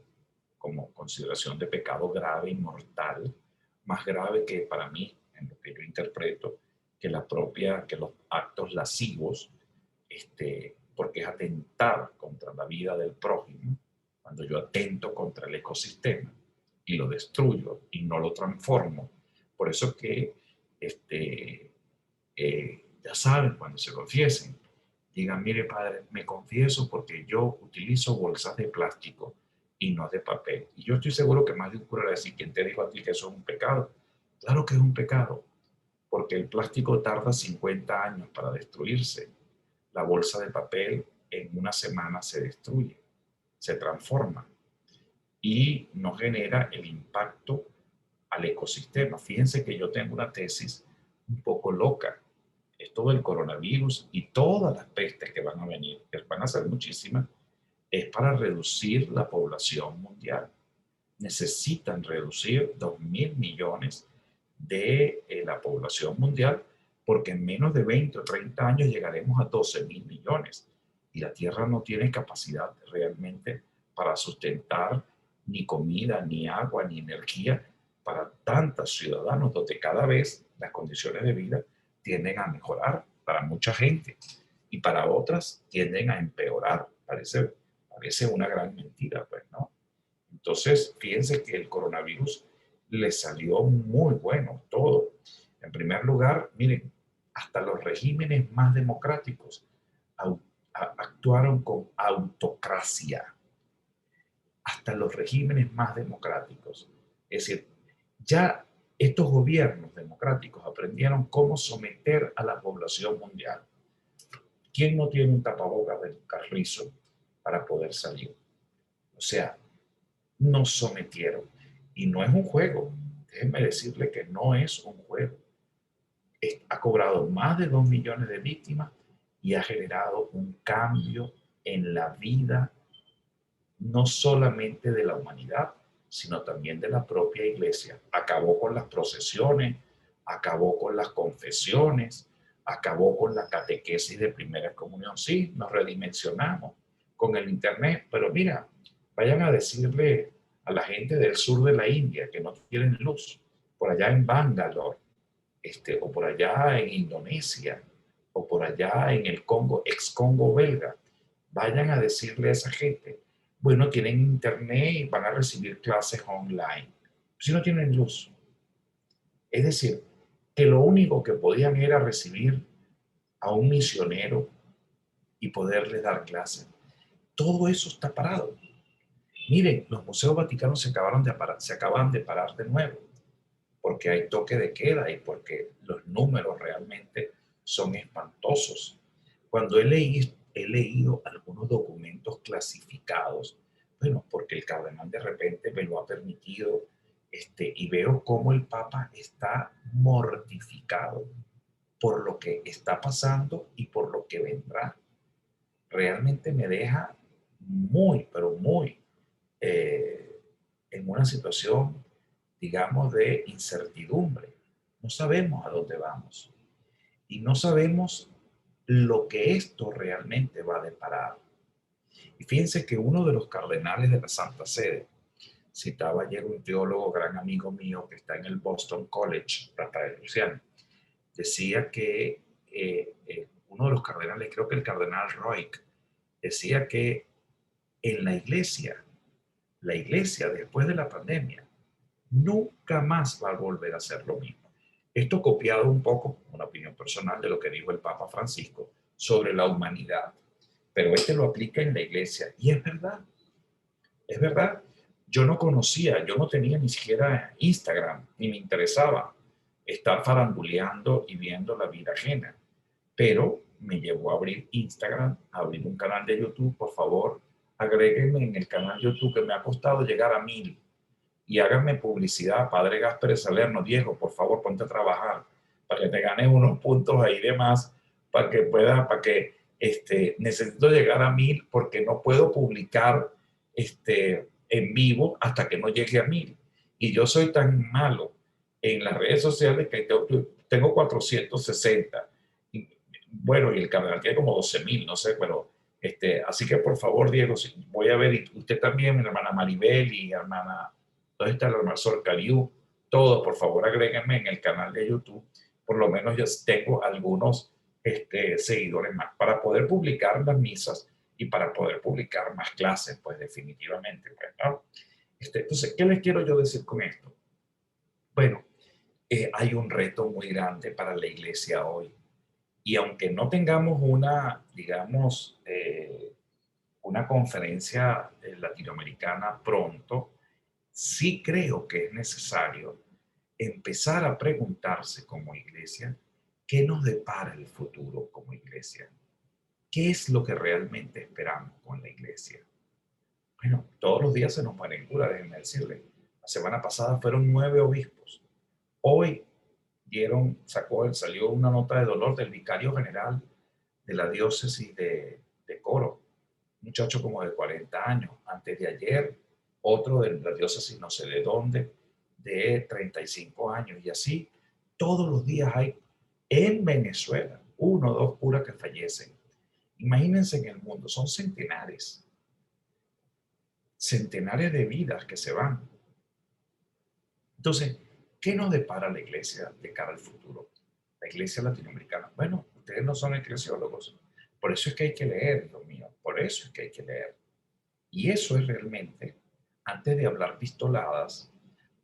[SPEAKER 1] como consideración de pecado grave y mortal, más grave que para mí, en lo que yo interpreto, que los actos lascivos, porque es atentar contra la vida del prójimo, cuando yo atento contra el ecosistema y lo destruyo y no lo transformo. Por eso que ya saben, cuando se confiesen, digan, mire padre, me confieso porque yo utilizo bolsas de plástico y no de papel. Y yo estoy seguro que más de un cura le va a decir, ¿quién te dijo a ti que eso es un pecado? Claro que es un pecado, porque el plástico tarda 50 años para destruirse. La bolsa de papel en una semana se destruye, se transforma y no genera el impacto al ecosistema. Fíjense que yo tengo una tesis un poco loca. Esto del coronavirus y todas las pestes que van a venir, que van a ser muchísimas, es para reducir la población mundial. Necesitan reducir 2.000 millones de la población mundial porque en menos de 20 o 30 años llegaremos a 12.000 millones y la Tierra no tiene capacidad realmente para sustentar ni comida, ni agua, ni energía para tantos ciudadanos, donde cada vez las condiciones de vida tienden a mejorar para mucha gente y para otras tienden a empeorar. Parece una gran mentira, pues, ¿no? Entonces, fíjense que el coronavirus le salió muy bueno todo. En primer lugar, miren, hasta los regímenes más democráticos actuaron con autocracia. Hasta los regímenes más democráticos. Es decir, ya estos gobiernos democráticos aprendieron cómo someter a la población mundial. ¿Quién no tiene un tapabocas del Carrizo para poder salir? O sea, nos sometieron. Y no es un juego. Déjenme decirle que no es un juego. Ha cobrado más de 2 millones de víctimas y ha generado un cambio en la vida, no solamente de la humanidad, sino también de la propia iglesia. Acabó con las procesiones, acabó con las confesiones, acabó con la catequesis de primera comunión. Sí, nos redimensionamos con el internet, pero mira, vayan a decirle a la gente del sur de la India que no tienen luz, por allá en Bangalore, o por allá en Indonesia, o por allá en el Congo, ex Congo belga, vayan a decirle a esa gente, bueno, tienen internet y van a recibir clases online. Si no tienen luz. Es decir, que lo único que podían era recibir a un misionero y poderles dar clases. Todo eso está parado. Miren, los museos vaticanos se acaban de parar de nuevo, porque hay toque de queda y porque los números realmente son espantosos. Cuando he leído algunos documentos clasificados, bueno, porque el cardenal de repente me lo ha permitido, y veo cómo el Papa está mortificado por lo que está pasando y por lo que vendrá. Realmente me deja muy, pero muy en una situación, digamos, de incertidumbre. No sabemos a dónde vamos y no sabemos lo que esto realmente va a deparar. Y fíjense que uno de los cardenales de la Santa Sede, citaba ayer un teólogo, gran amigo mío, que está en el Boston College, Rafael Luciano, decía que uno de los cardenales, creo que el cardenal Roig, decía que en la iglesia después de la pandemia nunca más va a volver a ser lo mismo. Esto copiado un poco, una opinión personal, de lo que dijo el Papa Francisco sobre la humanidad. Pero lo aplica en la iglesia y es verdad, es verdad. Yo no tenía ni siquiera Instagram, ni me interesaba estar faranduleando y viendo la vida ajena. Pero me llevó a abrir Instagram, a abrir un canal de YouTube. Por favor, agréguenme en el canal YouTube, que me ha costado llegar a 1000. Y háganme publicidad, Padre Gasper Salerno. Diego, por favor, ponte a trabajar para que te ganes unos puntos ahí de más, necesito llegar a 1000 porque no puedo publicar en vivo hasta que no llegue a 1000. Y yo soy tan malo en las redes sociales que tengo 460. Y, bueno, y el canal tiene como 12,000, no sé, pero así que por favor, Diego, voy a ver, y usted también, mi hermana Maribel y hermana, ¿dónde está el hermano Sor Cariú? Todos, por favor, agréguenme en el canal de YouTube. Por lo menos yo tengo algunos seguidores más para poder publicar las misas y para poder publicar más clases, pues definitivamente. Pues, ¿no? Entonces, ¿qué les quiero yo decir con esto? Bueno, hay un reto muy grande para la iglesia hoy. Y aunque no tengamos una, digamos, una conferencia latinoamericana pronto, sí creo que es necesario empezar a preguntarse como iglesia, ¿qué nos depara el futuro como iglesia? ¿Qué es lo que realmente esperamos con la iglesia? Bueno, todos los días se nos mueren curas, déjenme decirle. La semana pasada fueron 9 obispos. Hoy salió una nota de dolor del vicario general de la diócesis de Coro, un muchacho como de 40 años. Antes de ayer, otro de la diócesis no sé de dónde, de 35 años. Y así, todos los días hay en Venezuela 1 o 2 curas que fallecen. Imagínense en el mundo, son centenares de vidas que se van. Entonces, ¿qué nos depara la iglesia de cara al futuro? La iglesia latinoamericana. Bueno, ustedes no son eclesiólogos. Por eso es que hay que leer, Dios mío. Por eso es que hay que leer. Y eso es realmente, antes de hablar pistoladas,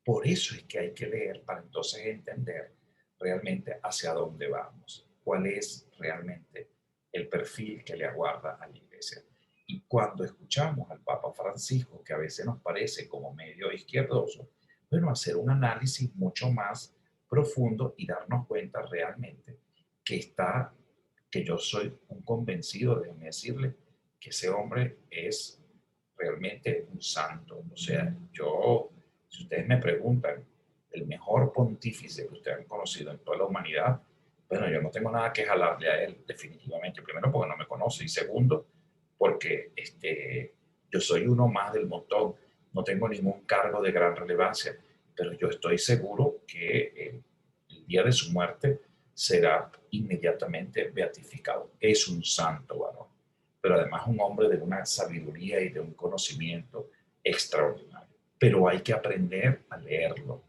[SPEAKER 1] por eso es que hay que leer para entonces entender realmente hacia dónde vamos. Cuál es realmente el perfil que le aguarda a la iglesia. Y cuando escuchamos al Papa Francisco, que a veces nos parece como medio izquierdoso, bueno, hacer un análisis mucho más profundo y darnos cuenta realmente que yo soy un convencido, déjeme decirle, que ese hombre es realmente un santo. O sea, si ustedes me preguntan, el mejor pontífice que ustedes han conocido en toda la humanidad, bueno, yo no tengo nada que jalarle a él, definitivamente. Primero, porque no me conoce, y segundo, porque yo soy uno más del montón. No tengo ningún cargo de gran relevancia, pero yo estoy seguro que el día de su muerte será inmediatamente beatificado. Es un santo varón, pero además un hombre de una sabiduría y de un conocimiento extraordinario. Pero hay que aprender a leerlo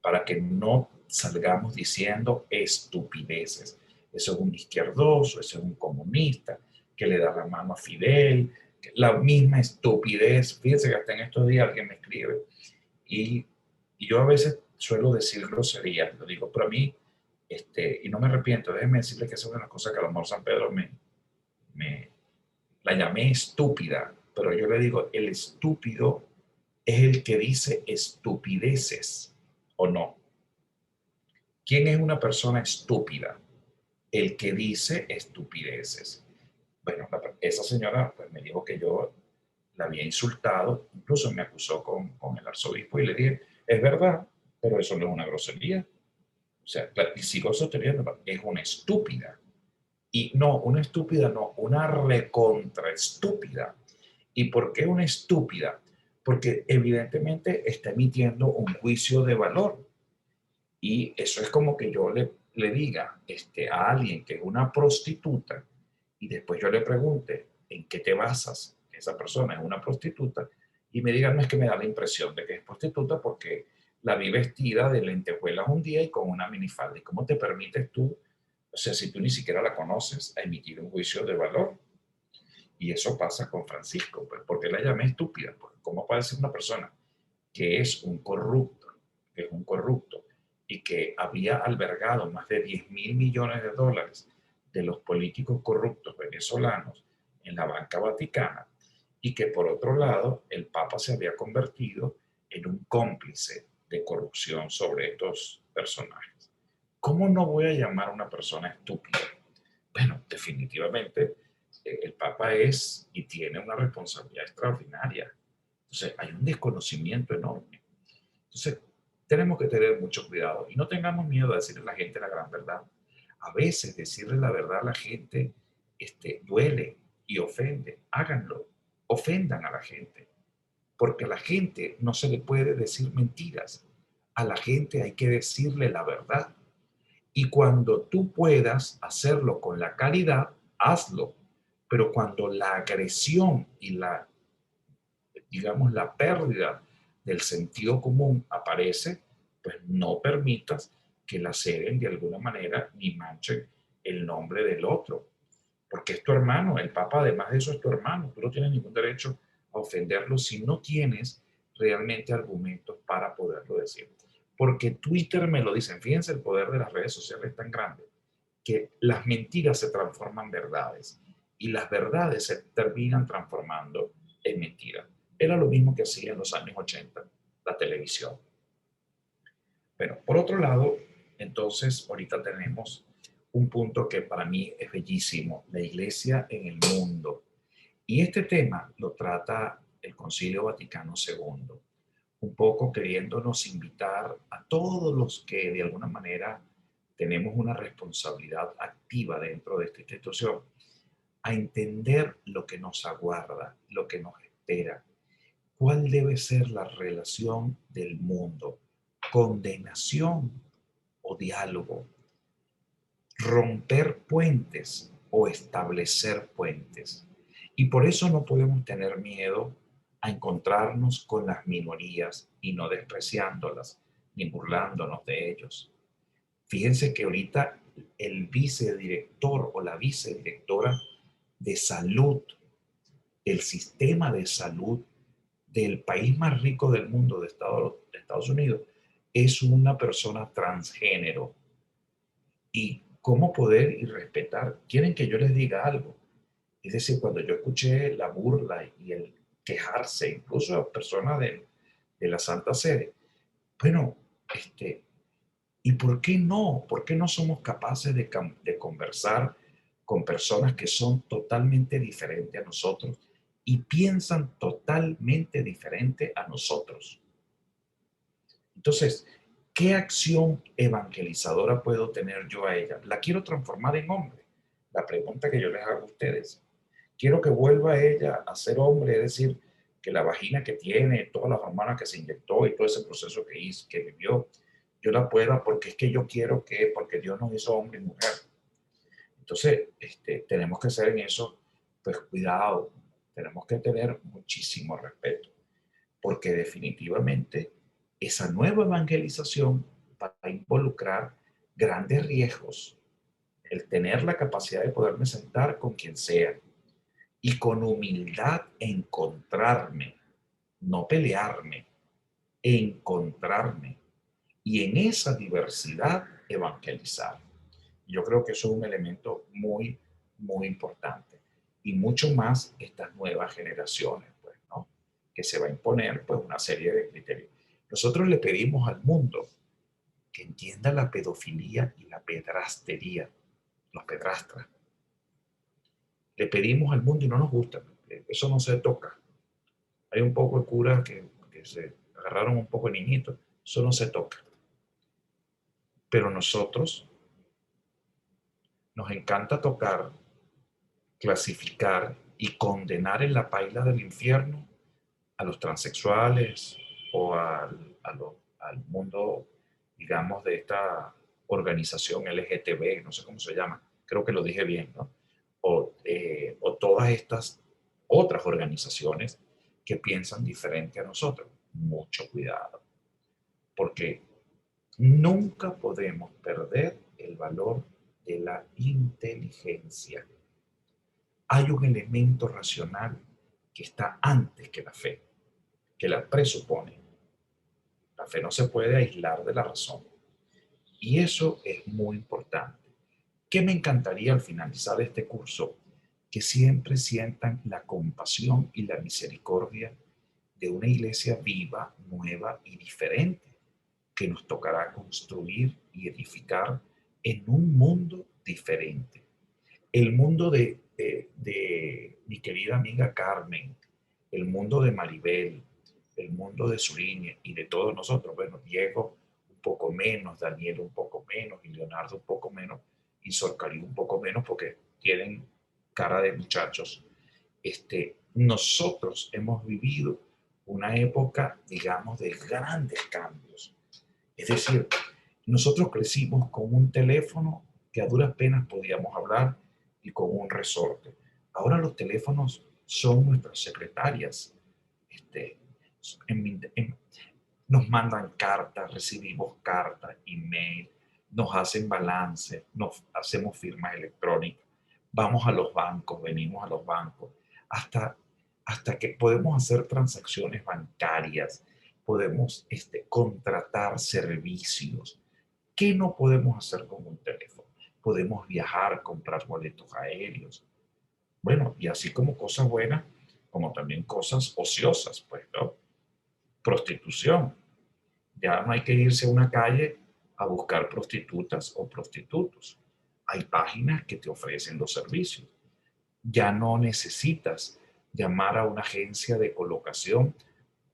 [SPEAKER 1] para que no salgamos diciendo estupideces. Eso es un izquierdoso, eso es un comunista que le da la mano a Fidel, la misma estupidez. Fíjense que hasta en estos días alguien me escribe y yo a veces suelo decir groserías, lo digo, pero a mí, y no me arrepiento, déjenme decirle que esa es una cosa que a lo mejor San Pedro la llamé estúpida, pero yo le digo, el estúpido es el que dice estupideces, ¿o no? ¿Quién es una persona estúpida? El que dice estupideces. Bueno, esa señora pues, me dijo que yo la había insultado, incluso me acusó con el arzobispo y le dije, es verdad, pero eso no es una grosería. O sea, y sigo sosteniendo, es una estúpida. Y no, una estúpida no, una recontra estúpida. ¿Y por qué una estúpida? Porque evidentemente está emitiendo un juicio de valor. Y eso es como que yo le diga a alguien que es una prostituta y después yo le pregunte en qué te basas, que esa persona es una prostituta, y me diga, no, es que me da la impresión de que es prostituta porque la vi vestida de lentejuelas un día y con una minifalda. ¿Y cómo te permites tú, o sea, si tú ni siquiera la conoces, a emitir un juicio de valor? Y eso pasa con Francisco, pues, porque la llamé estúpida, porque ¿cómo puede ser una persona que es un corrupto, y que había albergado más de 10.000 millones de dólares de los políticos corruptos venezolanos en la banca vaticana, y que por otro lado el Papa se había convertido en un cómplice de corrupción sobre estos personajes? ¿Cómo no voy a llamar a una persona estúpida? Bueno, definitivamente el Papa es y tiene una responsabilidad extraordinaria. Entonces, hay un desconocimiento enorme. Entonces, tenemos que tener mucho cuidado y no tengamos miedo de decirle a la gente la gran verdad. A veces decirle la verdad a la gente duele y ofende. Háganlo, ofendan a la gente, porque a la gente no se le puede decir mentiras. A la gente hay que decirle la verdad. Y cuando tú puedas hacerlo con la calidad, hazlo. Pero cuando la agresión y digamos, la pérdida del sentido común aparece, pues no permitas que la ceguen de alguna manera ni manchen el nombre del otro. Porque es tu hermano, el Papa además de eso es tu hermano. Tú no tienes ningún derecho a ofenderlo si no tienes realmente argumentos para poderlo decir. Porque Twitter me lo dicen, fíjense el poder de las redes sociales tan grande, que las mentiras se transforman en verdades y las verdades se terminan transformando en mentiras. Era lo mismo que hacía en los años 80 la televisión. Pero por otro lado, entonces ahorita tenemos un punto que para mí es bellísimo, la iglesia en el mundo. Y este tema lo trata el Concilio Vaticano II, un poco queriéndonos invitar a todos los que de alguna manera tenemos una responsabilidad activa dentro de esta institución, a entender lo que nos aguarda, lo que nos espera, cuál debe ser la relación del mundo, condenación o diálogo, romper puentes o establecer puentes. Y por eso no podemos tener miedo a encontrarnos con las minorías y no despreciándolas ni burlándonos de ellos. Fíjense que ahorita el vicedirector o la vicedirectora de salud, el sistema de salud del país más rico del mundo, de Estados Unidos, es una persona transgénero. ¿Y cómo poder y respetar? ¿Quieren que yo les diga algo? Es decir, cuando yo escuché la burla y el quejarse, incluso a personas de la Santa Sede, bueno, ¿y por qué no? ¿Por qué no somos capaces de conversar con personas que son totalmente diferentes a nosotros y piensan totalmente diferente a nosotros? Entonces, ¿qué acción evangelizadora puedo tener yo a ella? ¿La quiero transformar en hombre? La pregunta que yo les hago a ustedes. Quiero que vuelva ella a ser hombre, es decir, que la vagina que tiene, todas las hormonas que se inyectó y todo ese proceso que hizo, que vivió, yo la pueda porque es que yo quiero que, porque Dios nos hizo hombre y mujer. Entonces, tenemos que ser en eso, pues cuidado, tenemos que tener muchísimo respeto, porque definitivamente esa nueva evangelización va a involucrar grandes riesgos. El tener la capacidad de poderme sentar con quien sea y con humildad encontrarme, no pelearme, encontrarme y en esa diversidad evangelizar. Yo creo que eso es un elemento muy, muy importante. y mucho más estas nuevas generaciones, pues, ¿no? Que se va a imponer, pues, una serie de criterios. Nosotros le pedimos al mundo que entienda la pedofilia y la pedrastería, los pedrastras. Le pedimos al mundo y no nos gusta, eso no se toca. Hay un poco de curas que se agarraron un poco de niñitos, eso no se toca. Pero nosotros nos encanta tocar, clasificar y condenar en la paila del infierno a los transexuales o al mundo, digamos, de esta organización LGTB, no sé cómo se llama, creo que lo dije bien, ¿no? O todas estas otras organizaciones que piensan diferente a nosotros. Mucho cuidado, porque nunca podemos perder el valor de la inteligencia. Hay un elemento racional que está antes que la fe, que la presupone. La fe no se puede aislar de la razón. Y eso es muy importante. ¿Qué me encantaría al finalizar este curso? Que siempre sientan la compasión y la misericordia de una iglesia viva, nueva y diferente, que nos tocará construir y edificar en un mundo diferente. El mundo de mi querida amiga Carmen, el mundo de Maribel, el mundo de Suriñe y de todos nosotros, bueno, Diego un poco menos, Daniel un poco menos, y Leonardo un poco menos, y Sorcarí un poco menos, porque tienen cara de muchachos. Nosotros hemos vivido una época, digamos, de grandes cambios. Es decir, nosotros crecimos con un teléfono que a duras penas podíamos hablar y con un resorte. Ahora los teléfonos son nuestras secretarias. Este, nos mandan cartas, recibimos cartas, email, nos hacen balance, nos hacemos firmas electrónicas, vamos a los bancos, venimos a los bancos, hasta que podemos hacer transacciones bancarias, podemos contratar servicios. ¿Qué no podemos hacer con un teléfono? Podemos viajar, comprar boletos aéreos. Bueno, y así como cosas buenas, como también cosas ociosas, pues, ¿no? Prostitución. Ya no hay que irse a una calle a buscar prostitutas o prostitutos. Hay páginas que te ofrecen los servicios. Ya no necesitas llamar a una agencia de colocación,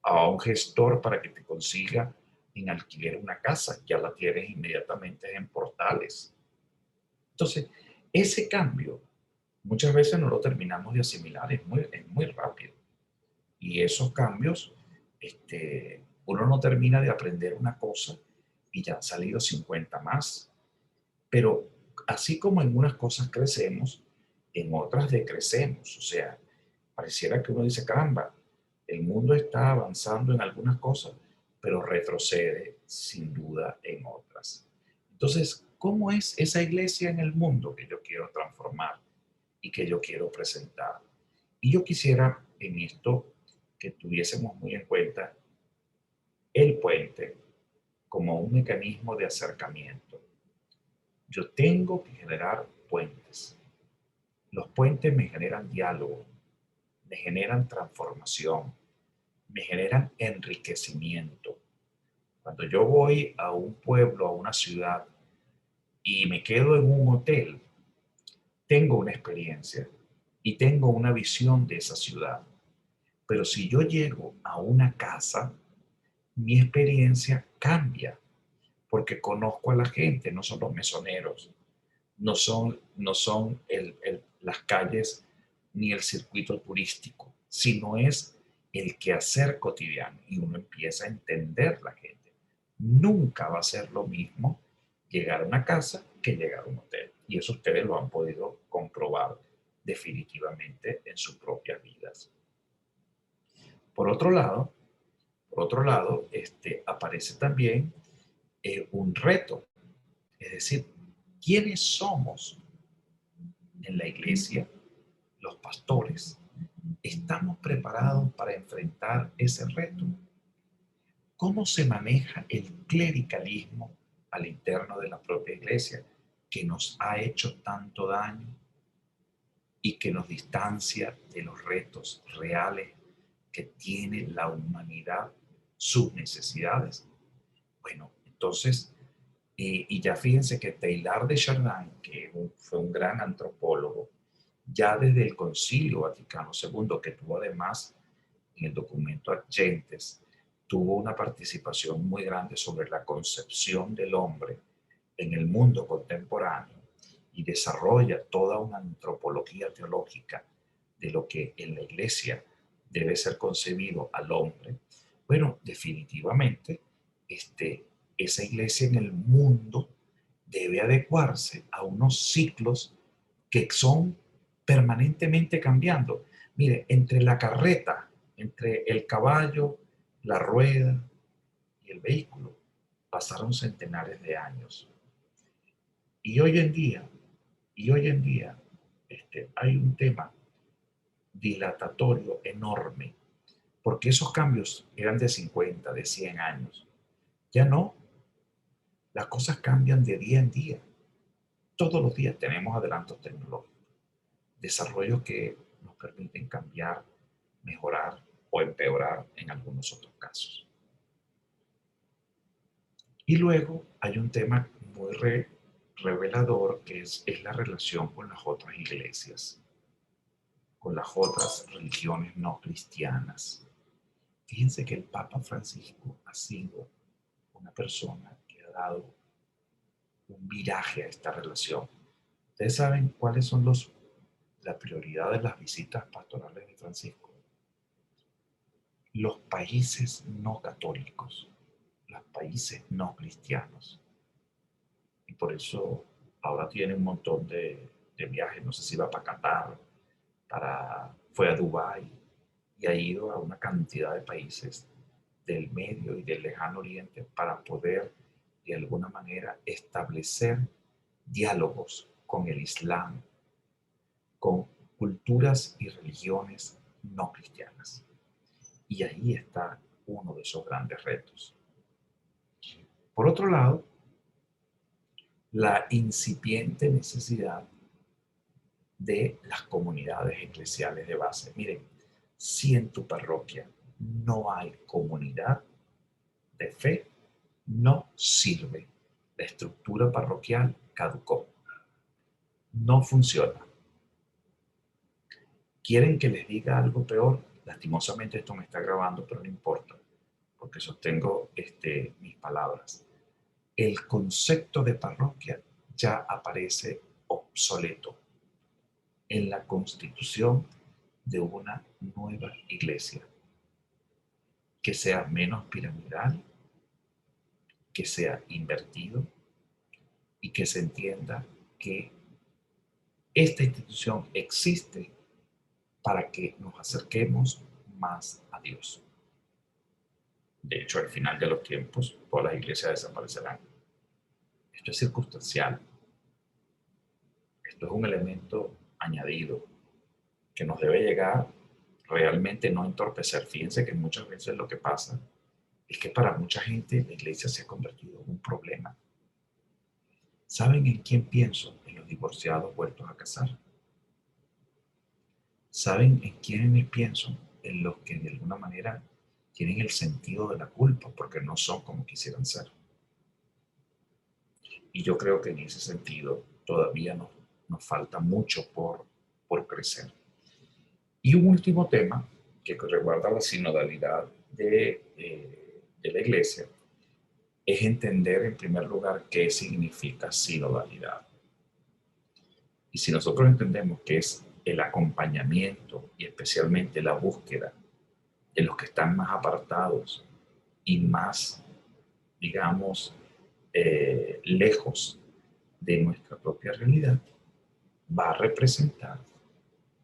[SPEAKER 1] a un gestor para que te consiga en alquiler una casa. Ya la tienes inmediatamente en portales. Entonces, ese cambio muchas veces no lo terminamos de asimilar, es muy rápido. Y esos cambios, uno no termina de aprender una cosa y ya han salido 50 más. Pero así como en unas cosas crecemos, en otras decrecemos. O sea, pareciera que uno dice, caramba, el mundo está avanzando en algunas cosas, pero retrocede sin duda en otras. Entonces, ¿cómo es esa iglesia en el mundo que yo quiero transformar y que yo quiero presentar? Y yo quisiera en esto que tuviésemos muy en cuenta el puente como un mecanismo de acercamiento. Yo tengo que generar puentes. Los puentes me generan diálogo, me generan transformación, me generan enriquecimiento. Cuando yo voy a un pueblo, a una ciudad, y me quedo en un hotel, tengo una experiencia y tengo una visión de esa ciudad. Pero si yo llego a una casa, mi experiencia cambia, porque conozco a la gente, no son los mesoneros, no son las calles ni el circuito turístico, sino es el quehacer cotidiano y uno empieza a entender la gente. Nunca va a ser lo mismo llegar a una casa que llegar a un hotel. Y eso ustedes lo han podido comprobar definitivamente en sus propias vidas. Por otro lado, aparece también un reto, es decir, ¿quiénes somos en la iglesia, los pastores? ¿Estamos preparados para enfrentar ese reto? ¿Cómo se maneja el clericalismo al interno de la propia iglesia que nos ha hecho tanto daño y que nos distancia de los retos reales que tiene la humanidad, sus necesidades. Bueno, entonces, y ya fíjense que Teilhard de Chardin, que fue un gran antropólogo, ya desde el Concilio Vaticano II, que tuvo además en el documento Ad Gentes, tuvo una participación muy grande sobre la concepción del hombre en el mundo contemporáneo y desarrolla toda una antropología teológica de lo que en la iglesia debe ser concebido al hombre. Bueno, definitivamente, esa iglesia en el mundo debe adecuarse a unos ciclos que son permanentemente cambiando. Mire, entre la carreta, entre el caballo, la rueda y el vehículo, pasaron centenares de años. Y hoy en día, hay un tema dilatatorio enorme, porque esos cambios eran de 50, de 100 años. Ya no, las cosas cambian de día en día. Todos los días tenemos adelantos tecnológicos, desarrollos que nos permiten cambiar, mejorar o empeorar en algunos otros casos. Y luego hay un tema muy revelador que es la relación con las otras iglesias, con las otras religiones no cristianas. Fíjense que el Papa Francisco ha sido una persona que ha dado un viraje a esta relación. ¿Ustedes saben cuáles son la prioridad de las visitas pastorales de Francisco? Los países no católicos, los países no cristianos. Y por eso ahora tiene un montón de viajes. No sé si va para Qatar, fue a Dubái y ha ido a una cantidad de países del Medio y del Lejano Oriente para poder de alguna manera establecer diálogos con el Islam, con culturas y religiones no cristianas. Y ahí está uno de esos grandes retos. Por otro lado, la incipiente necesidad de las comunidades eclesiales de base. Miren, si en tu parroquia no hay comunidad de fe, no sirve. La estructura parroquial caducó. No funciona. ¿Quieren que les diga algo peor? Lastimosamente esto me está grabando, pero no importa, porque sostengo mis palabras. El concepto de parroquia ya aparece obsoleto en la constitución de una nueva iglesia, que sea menos piramidal, que sea invertido y que se entienda que esta institución existe para que nos acerquemos más a Dios. De hecho, al final de los tiempos, todas las iglesias desaparecerán. Esto es circunstancial. Esto es un elemento añadido que nos debe llegar, realmente no entorpecer. Fíjense que muchas veces lo que pasa es que para mucha gente la iglesia se ha convertido en un problema. ¿Saben en quién pienso? En los divorciados vueltos a casar. ¿Saben en quiénes pienso? En los que de alguna manera tienen el sentido de la culpa porque no son como quisieran ser. Y yo creo que en ese sentido todavía nos falta mucho por crecer. Y un último tema que resguarda la sinodalidad de la iglesia es entender en primer lugar qué significa sinodalidad. Y si nosotros entendemos que es el acompañamiento y especialmente la búsqueda de los que están más apartados y más, digamos, lejos de nuestra propia realidad, va a representar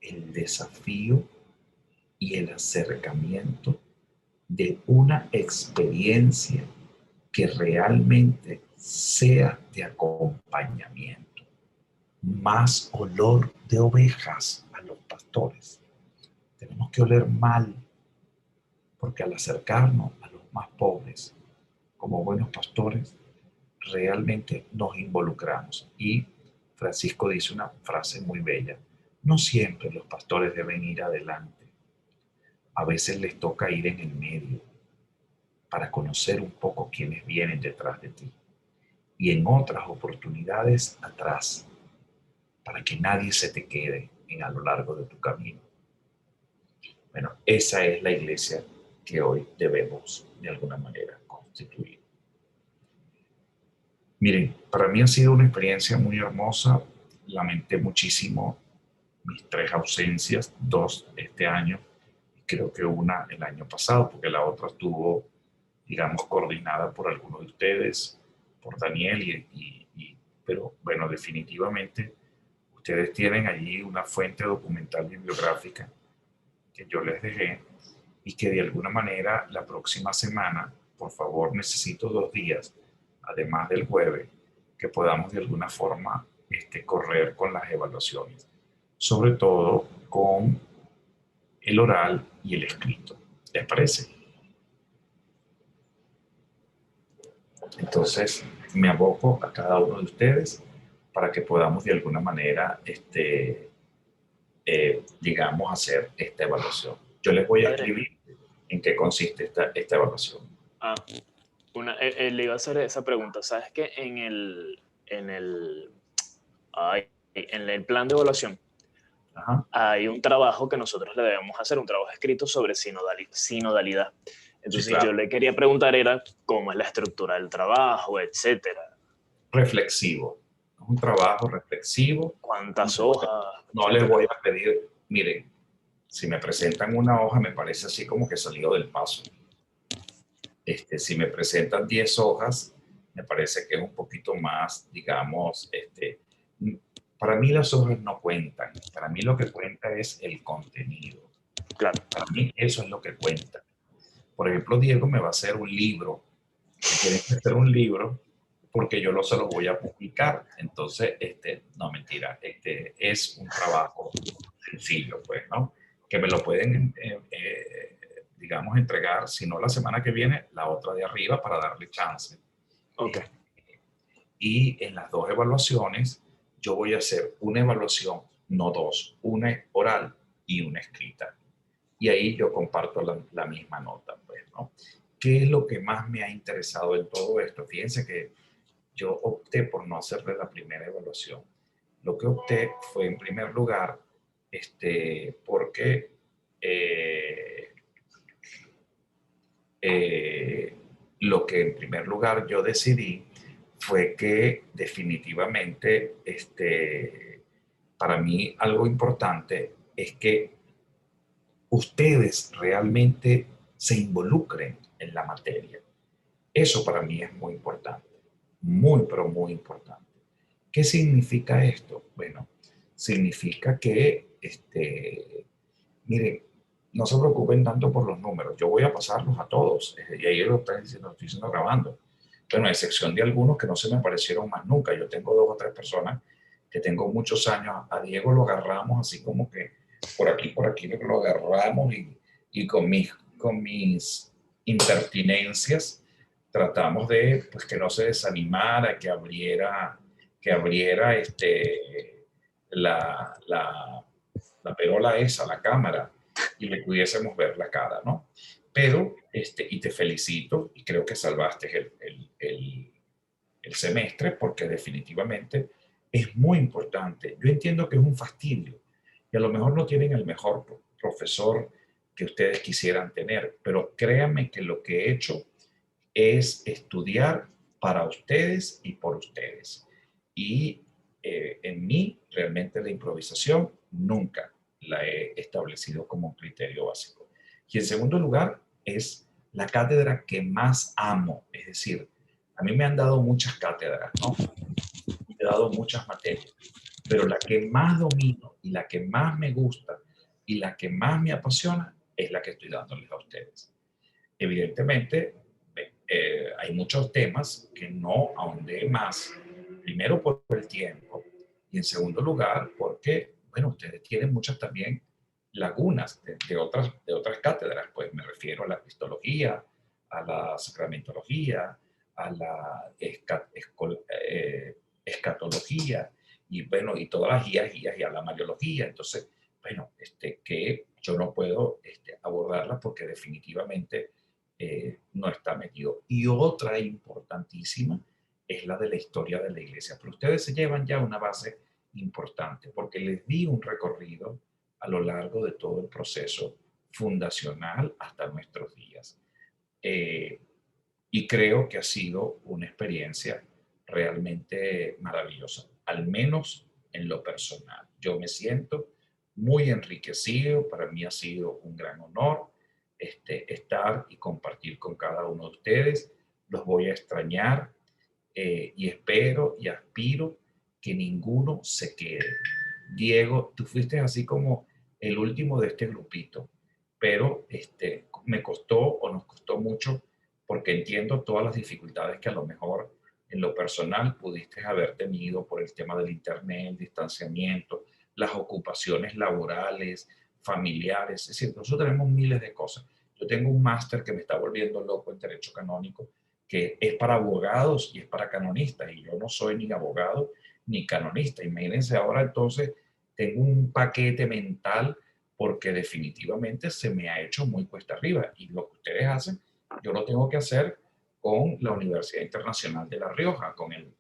[SPEAKER 1] el desafío y el acercamiento de una experiencia que realmente sea de acompañamiento. Más olor de ovejas a los pastores. Tenemos que oler mal, porque al acercarnos a los más pobres, como buenos pastores, realmente nos involucramos. Y Francisco dice una frase muy bella: No siempre los pastores deben ir adelante. A veces les toca ir en el medio para conocer un poco quiénes vienen detrás de ti. Y en otras oportunidades atrás, para que nadie se te quede a lo largo de tu camino. Bueno, esa es la iglesia que hoy debemos de alguna manera constituir. Miren, para mí ha sido una experiencia muy hermosa. Lamenté muchísimo mis 3 ausencias, 2 este año, y creo que una el año pasado, porque la otra estuvo, digamos, coordinada por algunos de ustedes, por Daniel, pero bueno, definitivamente ustedes tienen allí una fuente documental bibliográfica que yo les dejé y que de alguna manera la próxima semana, por favor, necesito 2 días, además del jueves, que podamos de alguna forma correr con las evaluaciones, sobre todo con el oral y el escrito. ¿Les parece? Entonces, me aboco a cada uno de ustedes para que podamos de alguna manera, digamos, hacer esta evaluación. Yo les voy a escribir en qué consiste esta evaluación.
[SPEAKER 3] Le iba a hacer esa pregunta. ¿Sabes que en el plan de evaluación hay un trabajo que nosotros le debemos hacer, un trabajo escrito sobre sinodalidad? Entonces, sí, claro, yo le quería preguntar era cómo es la estructura del trabajo, etcétera.
[SPEAKER 1] Reflexivo. Es un trabajo reflexivo.
[SPEAKER 3] ¿Cuántas hojas?
[SPEAKER 1] No les voy a pedir, miren, si me presentan una hoja me parece así como que salió del paso. Si me presentan 10 hojas, me parece que es un poquito más, digamos, para mí las hojas no cuentan. Para mí lo que cuenta es el contenido.
[SPEAKER 3] Claro.
[SPEAKER 1] Para mí eso es lo que cuenta. Por ejemplo, Diego me va a hacer un libro. Tiene que hacer un libro porque yo no se lo voy a publicar. Entonces, no, mentira. Es un trabajo sencillo, pues, ¿no? Que me lo pueden, digamos, entregar, si no la semana que viene, la otra de arriba para darle chance.
[SPEAKER 3] Ok.
[SPEAKER 1] Y en las 2 evaluaciones, yo voy a hacer una evaluación, no 2, una oral y una escrita. Y ahí yo comparto la misma nota, pues, ¿no? ¿Qué es lo que más me ha interesado en todo esto? Fíjense que yo opté por no hacerle la primera evaluación. Lo que opté fue, en primer lugar, porque lo que en primer lugar yo decidí fue que definitivamente, para mí algo importante es que ustedes realmente se involucren en la materia. Eso para mí es muy importante, muy, pero muy importante. ¿Qué significa esto? Bueno, significa que, miren, no se preocupen tanto por los números. Yo voy a pasarlos a todos. Y ahí lo estoy diciendo grabando. Bueno, a excepción de algunos que no se me aparecieron más nunca. Yo tengo 2 o 3 personas que tengo muchos años. A Diego lo agarramos así como que por aquí lo agarramos y con mis impertinencias tratamos de, pues, que no se desanimara, que abriera la perola esa, la cámara, y le pudiésemos ver la cara, ¿no? Pero, y te felicito, y creo que salvaste el semestre, porque definitivamente es muy importante. Yo entiendo que es un fastidio, y a lo mejor no tienen el mejor profesor que ustedes quisieran tener, pero créanme que lo que he hecho es estudiar para ustedes y por ustedes. Y en mí, realmente la improvisación nunca la he establecido como un criterio básico. Y en segundo lugar, es la cátedra que más amo. Es decir, a mí me han dado muchas cátedras, ¿no? Me han dado muchas materias, pero la que más domino y la que más me gusta y la que más me apasiona es la que estoy dándoles a ustedes. Evidentemente, hay muchos temas que no ahondé más, primero por el tiempo y en segundo lugar porque, bueno, ustedes tienen muchas también lagunas de otras cátedras, pues me refiero a la cristología, a la sacramentología, a la escatología y bueno, y todas las guías y a la mariología. Entonces, bueno, que yo no puedo abordarla porque definitivamente no está metido. Y otra importantísima es la de la historia de la iglesia. Pero ustedes se llevan ya una base importante porque les di un recorrido a lo largo de todo el proceso fundacional hasta nuestros días. Y creo que ha sido una experiencia realmente maravillosa, al menos en lo personal. Yo me siento muy enriquecido, para mí ha sido un gran honor estar y compartir con cada uno de ustedes. Los voy a extrañar y espero y aspiro que ninguno se quede. Diego, tú fuiste así como el último de este grupito, pero me costó o nos costó mucho porque entiendo todas las dificultades que a lo mejor en lo personal pudiste haber tenido por el tema del internet, el distanciamiento, las ocupaciones laborales, familiares. Es decir, nosotros tenemos miles de cosas. Yo tengo un máster que me está volviendo loco en Derecho Canónico, que es para abogados y es para canonistas, y yo no soy ni abogado ni canonista. Imagínense ahora entonces, tengo un paquete mental porque definitivamente se me ha hecho muy cuesta arriba, y lo que ustedes hacen, yo lo tengo que hacer con la Universidad Internacional de La Rioja, con el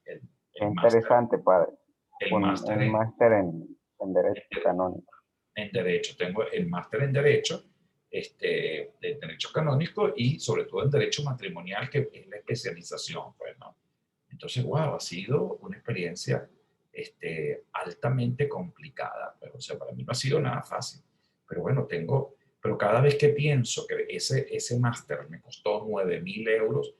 [SPEAKER 4] interesante, padre.
[SPEAKER 1] El máster
[SPEAKER 4] un máster en Derecho Canónico.
[SPEAKER 1] En Derecho, tengo el máster en Derecho, de Derecho Canónico y sobre todo en Derecho Matrimonial, que es la especialización, pues, ¿no? Entonces, wow, ha sido una experiencia altamente complicada, pero, o sea, para mí no ha sido nada fácil. Pero bueno, pero cada vez que pienso que ese máster me costó 9.000 euros,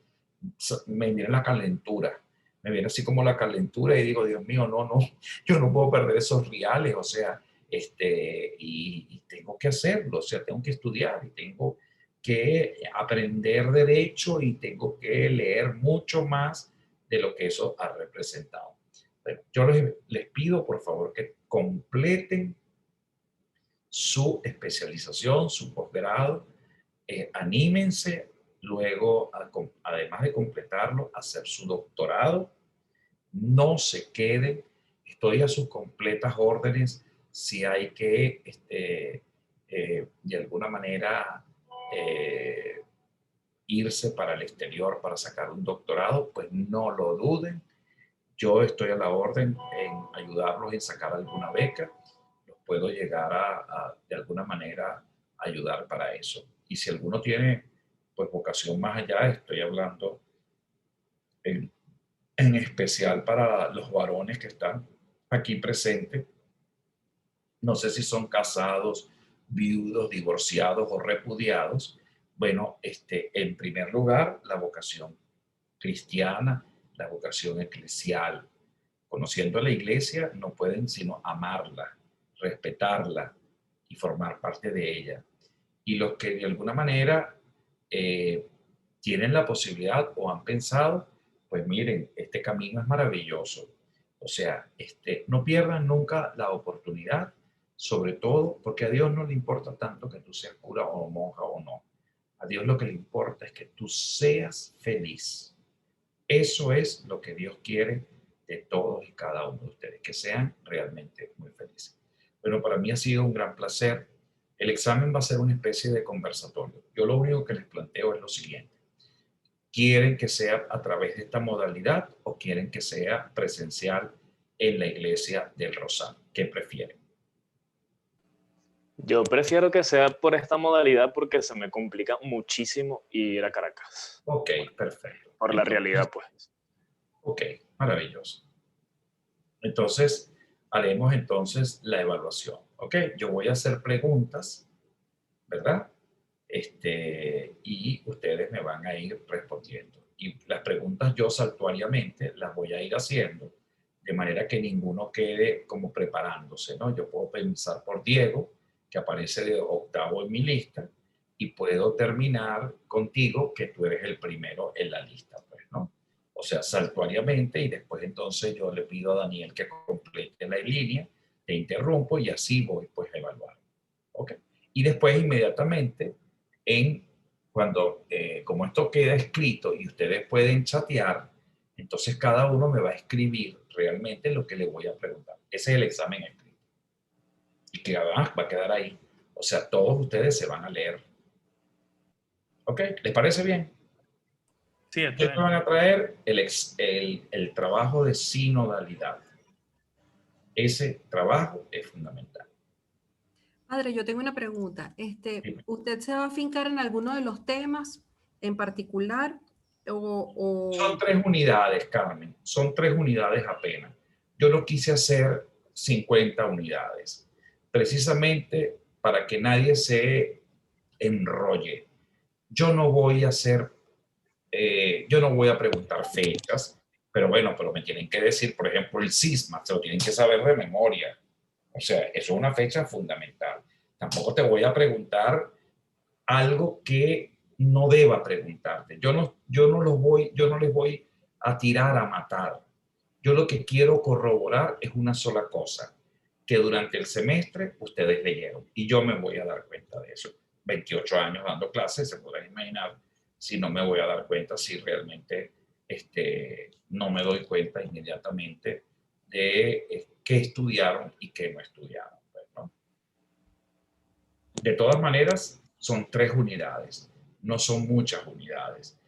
[SPEAKER 1] me viene la calentura, me viene así como la calentura y digo, Dios mío, no, yo no puedo perder esos reales, o sea, y tengo que hacerlo, o sea, tengo que estudiar y tengo que aprender derecho y tengo que leer mucho más de lo que eso ha representado. Bueno, yo les pido por favor que completen su especialización, su posgrado, anímense luego, además de completarlo, a hacer su doctorado. No se queden, estoy a sus completas órdenes si hay que, de alguna manera, irse para el exterior para sacar un doctorado, pues no lo duden. Yo estoy a la orden en ayudarlos en sacar alguna beca. Los puedo llegar de alguna manera, ayudar para eso. Y si alguno tiene, pues, vocación más allá, estoy hablando en especial para los varones que están aquí presentes. No sé si son casados, viudos, divorciados o repudiados. Bueno, en primer lugar, la vocación cristiana, la vocación eclesial. Conociendo la iglesia, no pueden sino amarla, respetarla y formar parte de ella. Y los que de alguna manera tienen la posibilidad o han pensado, pues miren, este camino es maravilloso. O sea, no pierdan nunca la oportunidad, sobre todo porque a Dios no le importa tanto que tú seas cura o monja o no. A Dios lo que le importa es que tú seas feliz. Eso es lo que Dios quiere de todos y cada uno de ustedes, que sean realmente muy felices. Bueno, para mí ha sido un gran placer. El examen va a ser una especie de conversatorio. Yo lo único que les planteo es lo siguiente. ¿Quieren que sea a través de esta modalidad o quieren que sea presencial en la iglesia del Rosario? ¿Qué prefieren?
[SPEAKER 3] Yo prefiero que sea por esta modalidad porque se me complica muchísimo ir a Caracas.
[SPEAKER 1] Ok, perfecto.
[SPEAKER 3] Por la realidad, pues.
[SPEAKER 1] Ok, maravilloso. Entonces, haremos entonces la evaluación. Ok, yo voy a hacer preguntas, ¿verdad? Y ustedes me van a ir respondiendo. Y las preguntas yo saltuariamente las voy a ir haciendo, de manera que ninguno quede como preparándose, ¿no? Yo puedo pensar por Diego, que aparece de octavo en mi lista, y puedo terminar contigo, que tú eres el primero en la lista, pues, ¿no? O sea, saltuariamente, y después entonces yo le pido a Daniel que complete la línea, te interrumpo y así voy pues a evaluar. ¿Ok? Y después inmediatamente, cuando, como esto queda escrito y ustedes pueden chatear, entonces cada uno me va a escribir realmente lo que le voy a preguntar. Ese es el examen escrito. Y que además va a quedar ahí. O sea, todos ustedes se van a leer. ¿Ok? ¿Les parece bien?
[SPEAKER 5] Sí, está
[SPEAKER 1] ¿Qué
[SPEAKER 5] bien.
[SPEAKER 1] me van a traer? El trabajo de sinodalidad. Ese trabajo es fundamental.
[SPEAKER 6] Padre, yo tengo una pregunta.
[SPEAKER 1] Dime.
[SPEAKER 6] ¿Usted se va a fincar en alguno de los temas en particular?
[SPEAKER 1] Son 3 unidades, Carmen. Son 3 unidades apenas. Yo no quise hacer 50 unidades, precisamente para que nadie se enrolle. Yo no voy a hacer, yo no voy a preguntar fechas, pero bueno, pero me tienen que decir, por ejemplo, el cisma, se lo tienen que saber de memoria. O sea, eso es una fecha fundamental. Tampoco te voy a preguntar algo que no deba preguntarte. Yo no les voy a tirar a matar. Yo lo que quiero corroborar es una sola cosa, que durante el semestre ustedes leyeron y yo me voy a dar cuenta de eso. 28 años dando clases, se podrán imaginar si no me voy a dar cuenta, si realmente no me doy cuenta inmediatamente de qué estudiaron y qué no estudiaron. ¿No? De todas maneras, son 3 unidades, no son muchas unidades.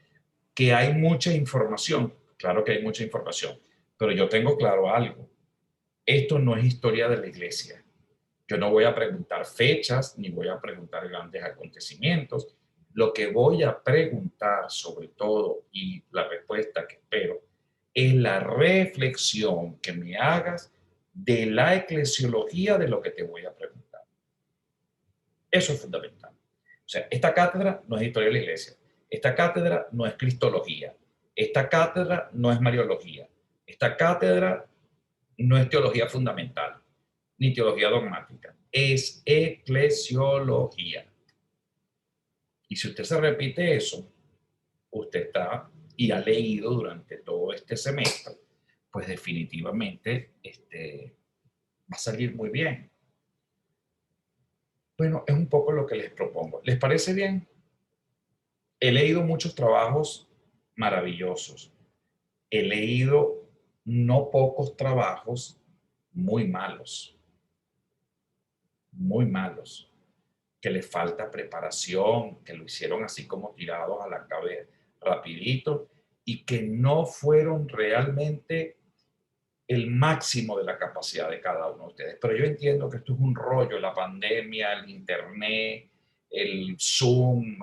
[SPEAKER 1] Que hay mucha información, claro que hay mucha información, pero yo tengo claro algo. Esto no es historia de la iglesia. Yo no voy a preguntar fechas, ni voy a preguntar grandes acontecimientos. Lo que voy a preguntar sobre todo, y la respuesta que espero, es la reflexión que me hagas de la eclesiología de lo que te voy a preguntar. Eso es fundamental. O sea, esta cátedra no es historia de la iglesia. Esta cátedra no es cristología. Esta cátedra no es mariología. Esta cátedra no es teología fundamental, ni teología dogmática. Es eclesiología. Y si usted se repite eso, usted está y ha leído durante todo este semestre, pues definitivamente va a salir muy bien. Bueno, es un poco lo que les propongo. ¿Les parece bien? He leído muchos trabajos maravillosos. He leído no pocos trabajos muy malos, que les falta preparación, que lo hicieron así como tirados a la cabeza, rapidito, y que no fueron realmente el máximo de la capacidad de cada uno de ustedes. Pero yo entiendo que esto es un rollo, la pandemia, el internet, el Zoom,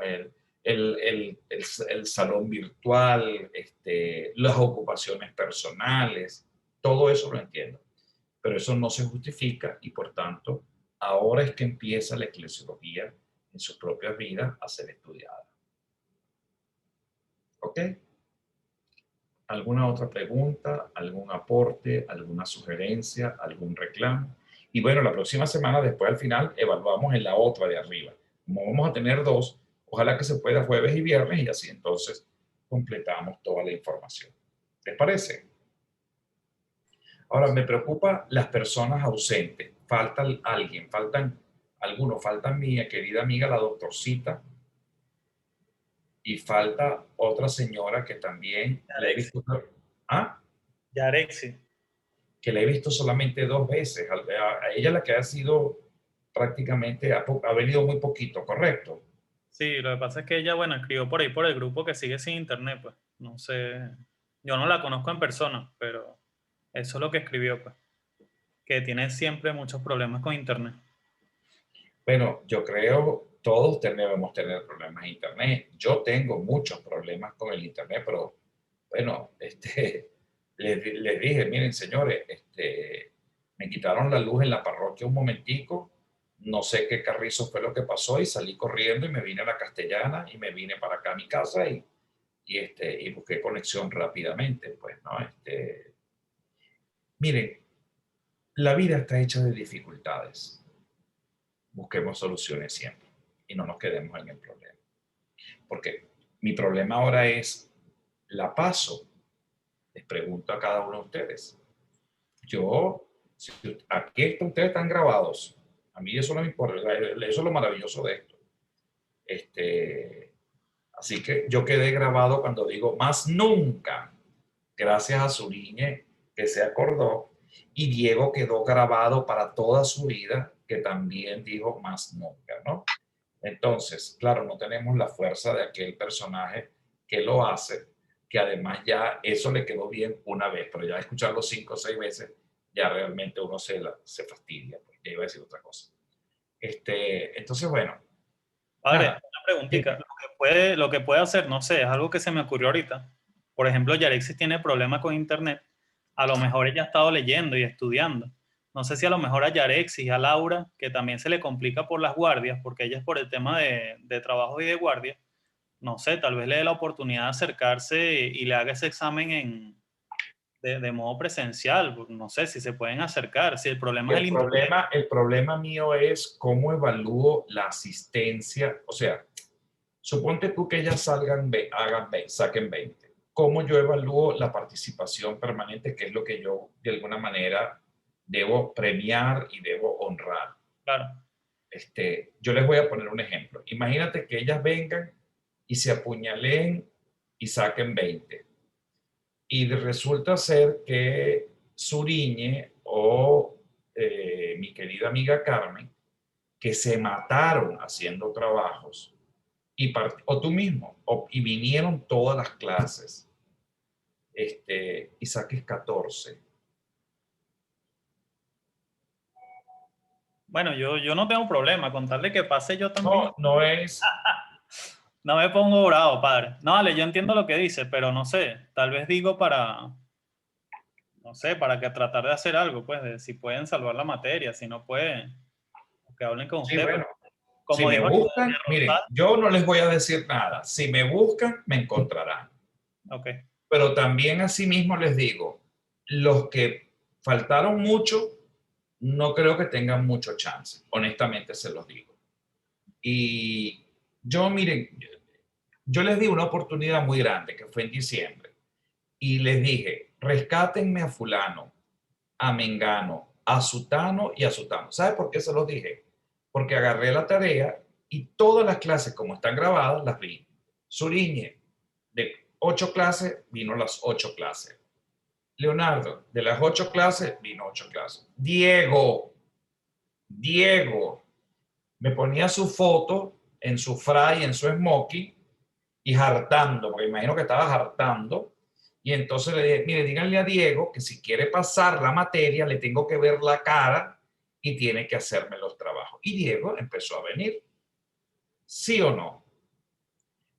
[SPEAKER 1] el salón virtual, las ocupaciones personales, todo eso lo entiendo. Pero eso no se justifica y por tanto, ahora es que empieza la eclesiología en sus propias vidas a ser estudiada. ¿Ok? ¿Alguna otra pregunta, algún aporte, alguna sugerencia, algún reclamo? Y bueno, la próxima semana, después al final, evaluamos en la otra de arriba. Como vamos a tener 2, ojalá que se pueda jueves y viernes y así entonces completamos toda la información. ¿Les parece? Ahora, me preocupa las personas ausentes. Falta alguien, faltan algunos, falta mi querida amiga la doctorcita y falta otra señora que también la he visto. ¿Ah?
[SPEAKER 5] Yarexi.
[SPEAKER 1] Que la he visto solamente 2 veces. A ella la que ha sido prácticamente, ha venido muy poquito, ¿correcto?
[SPEAKER 5] Sí, lo que pasa es que ella, bueno, escribió por ahí por el grupo que sigue sin internet, pues. No sé, yo no la conozco en persona, pero eso es lo que escribió, pues. Que tiene siempre muchos problemas con internet.
[SPEAKER 1] Bueno, yo creo todos debemos tener problemas en internet. Yo tengo muchos problemas con el internet, pero bueno, les dije, miren señores, me quitaron la luz en la parroquia un momentico, no sé qué carrizo fue lo que pasó y salí corriendo y me vine a la Castellana y me vine para acá a mi casa y busqué conexión rápidamente, pues, ¿no? Miren, la vida está hecha de dificultades. Busquemos soluciones siempre y no nos quedemos en el problema. Porque mi problema ahora es, ¿la paso? Les pregunto a cada uno de ustedes. Aquí ustedes están grabados. A mí eso no me importa. Eso es lo maravilloso de esto. Así que yo quedé grabado cuando digo más nunca, gracias a Zuriñe, que se acordó, y Diego quedó grabado para toda su vida, que también dijo más nunca, ¿no? Entonces, claro, no tenemos la fuerza de aquel personaje que lo hace, que además ya eso le quedó bien una vez, pero ya escucharlo 5 o 6 veces, ya realmente uno se fastidia, porque ya iba a decir otra cosa. Entonces, bueno.
[SPEAKER 5] Padre,
[SPEAKER 1] Nada.
[SPEAKER 5] una preguntita. Lo que puede hacer, no sé, es algo que se me ocurrió ahorita. Por ejemplo, Yarexis tiene problemas con internet. A lo mejor ella ha estado leyendo y estudiando. No sé si a lo mejor a Yarexis y a Laura, que también se le complica por las guardias, porque ella es por el tema de trabajo y de guardia. No sé, tal vez le dé la oportunidad de acercarse y le haga ese examen de modo presencial. No sé si se pueden acercar. Si el problema es el internet.
[SPEAKER 1] El problema mío es cómo evalúo la asistencia. O sea, suponte tú que ellas saquen 20. ¿Cómo yo evalúo la participación permanente, que es lo que yo de alguna manera debo premiar y debo honrar?
[SPEAKER 5] Claro.
[SPEAKER 1] Yo les voy a poner un ejemplo. Imagínate que ellas vengan y se apuñalen y saquen 20. Y resulta ser que Suriñe o mi querida amiga Carmen, que se mataron haciendo trabajos, o tú mismo, y vinieron todas las clases, y saques 14.
[SPEAKER 5] Bueno, yo no tengo problema, con tal de que pase yo también.
[SPEAKER 1] No es...
[SPEAKER 5] No me pongo bravo, padre. No, vale, yo entiendo lo que dice, pero no sé, tal vez digo no sé, para que tratar de hacer algo, pues, de si pueden salvar la materia, si no pueden, que hablen con
[SPEAKER 1] Sí,
[SPEAKER 5] usted.
[SPEAKER 1] bueno,
[SPEAKER 5] Como
[SPEAKER 1] si me
[SPEAKER 5] dijo
[SPEAKER 1] buscan, miren, yo no les voy a decir nada. Si me buscan, me encontrarán.
[SPEAKER 5] Okay.
[SPEAKER 1] Pero también asimismo les digo, los que faltaron mucho, no creo que tengan mucho chance, honestamente se los digo. Y yo, miren, yo les di una oportunidad muy grande, que fue en diciembre, y les dije, rescátenme a fulano, a mengano, a sutano y a sutano. ¿Sabe por qué se los dije? Porque agarré la tarea y todas las clases, como están grabadas, las vi. Suriñe, de 8 clases, vino las 8 clases. Leonardo, de las 8 clases, vino 8 clases. Diego, me ponía su foto en su fray, en su smoking, y hartando, porque imagino que estaba hartando. Y entonces le dije, mire, díganle a Diego que si quiere pasar la materia, le tengo que ver la cara y tiene que hacerme los trabajos. Y Diego empezó a venir. ¿Sí o no?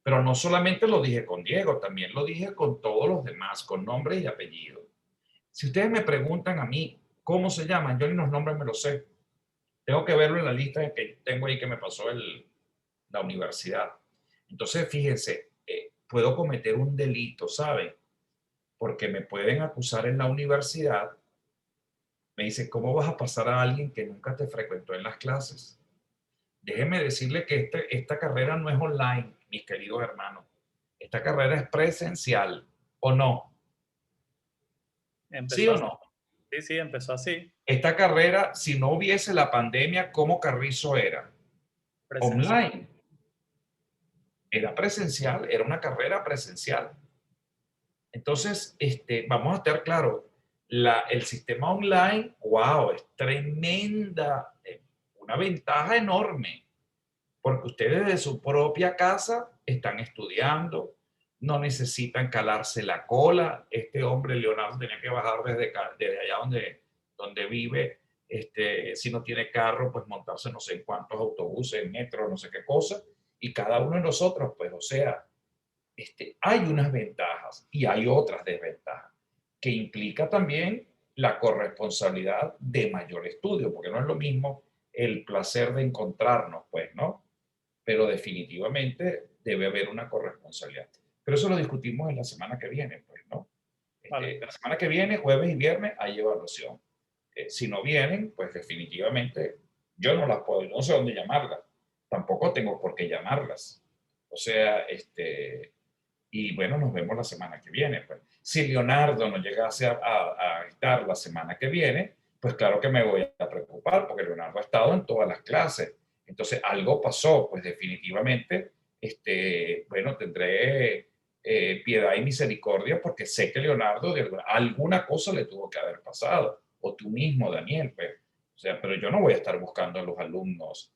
[SPEAKER 1] Pero no solamente lo dije con Diego, también lo dije con todos los demás, con nombre y apellido. Si ustedes me preguntan a mí cómo se llaman, yo ni los nombres me los sé. Tengo que verlo en la lista que tengo ahí que me pasó la universidad. Entonces, fíjense, puedo cometer un delito, ¿saben? Porque me pueden acusar en la universidad. Me dicen, ¿cómo vas a pasar a alguien que nunca te frecuentó en las clases? Déjeme decirle que esta carrera no es online, mis queridos hermanos. Esta carrera es presencial, ¿o no? ¿Sí o no?
[SPEAKER 5] Sí, empezó así.
[SPEAKER 1] Esta carrera, si no hubiese la pandemia, ¿cómo Carrizo era?
[SPEAKER 5] Presencial.
[SPEAKER 1] Online. Era presencial, era una carrera presencial. Entonces, vamos a estar claros, el sistema online, wow, es tremenda, una ventaja enorme, porque ustedes de su propia casa están estudiando, no necesitan calarse la cola. Este hombre, Leonardo, tenía que bajar desde allá donde vive, si no tiene carro, pues montarse no sé en cuántos autobuses, metro, no sé qué cosa, y cada uno de nosotros, pues, o sea, hay unas ventajas y hay otras desventajas, que implica también la corresponsabilidad de mayor estudio, porque no es lo mismo el placer de encontrarnos, pues, ¿no? Pero definitivamente debe haber una corresponsabilidad. Pero eso lo discutimos en la semana que viene, pues, ¿no?
[SPEAKER 5] Vale.
[SPEAKER 1] La semana que viene, jueves y viernes, hay evaluación. Si no vienen, pues definitivamente yo no las puedo, no sé dónde llamarlas. Tampoco tengo por qué llamarlas. O sea, y bueno, nos vemos la semana que viene. Pues. Si Leonardo no llegase a estar la semana que viene, pues claro que me voy a preocupar, porque Leonardo ha estado en todas las clases. Entonces, algo pasó, pues definitivamente, bueno, tendré piedad y misericordia, porque sé que Leonardo de alguna cosa le tuvo que haber pasado, o tú mismo, Daniel, pues. O sea, pero yo no voy a estar buscando a los alumnos,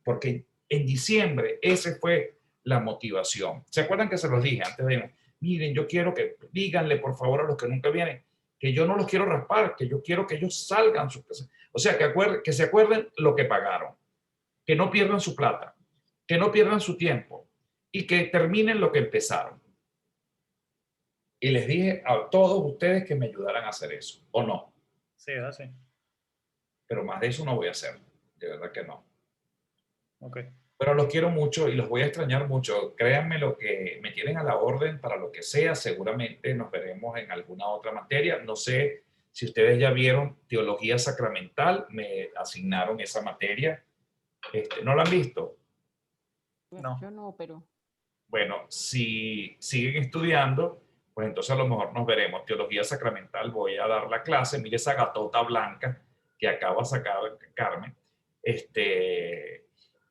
[SPEAKER 1] porque en diciembre esa fue la motivación. ¿Se acuerdan que se los dije antes de, miren, yo quiero que díganle por favor a los que nunca vienen, que yo no los quiero raspar, que yo quiero que ellos salgan, o sea, que se acuerden lo que pagaron, que no pierdan su plata, que no pierdan su tiempo y que terminen lo que empezaron. Y les dije a todos ustedes que me ayudaran a hacer eso, ¿o no?
[SPEAKER 5] Sí, es así.
[SPEAKER 1] Pero más de eso no voy a hacer, de verdad que no.
[SPEAKER 5] Ok.
[SPEAKER 1] Pero los quiero mucho y los voy a extrañar mucho. Créanme lo que me tienen a la orden para lo que sea. Seguramente nos veremos en alguna otra materia. No sé si ustedes ya vieron Teología Sacramental, me asignaron esa materia. ¿No la han visto?
[SPEAKER 5] No.
[SPEAKER 2] Yo no, pero...
[SPEAKER 1] Bueno, si siguen estudiando, pues entonces a lo mejor nos veremos. Teología Sacramental, voy a dar la clase. Mire esa gatota blanca que acaba de sacar Carmen.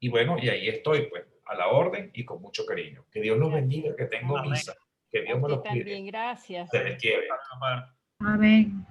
[SPEAKER 1] Y bueno, y ahí estoy, pues, a la orden y con mucho cariño. Que Dios los bendiga, que tengo misa. Que Dios me los cuide.
[SPEAKER 2] También, gracias.
[SPEAKER 1] Se les quiere.
[SPEAKER 5] Bueno.
[SPEAKER 7] Amén.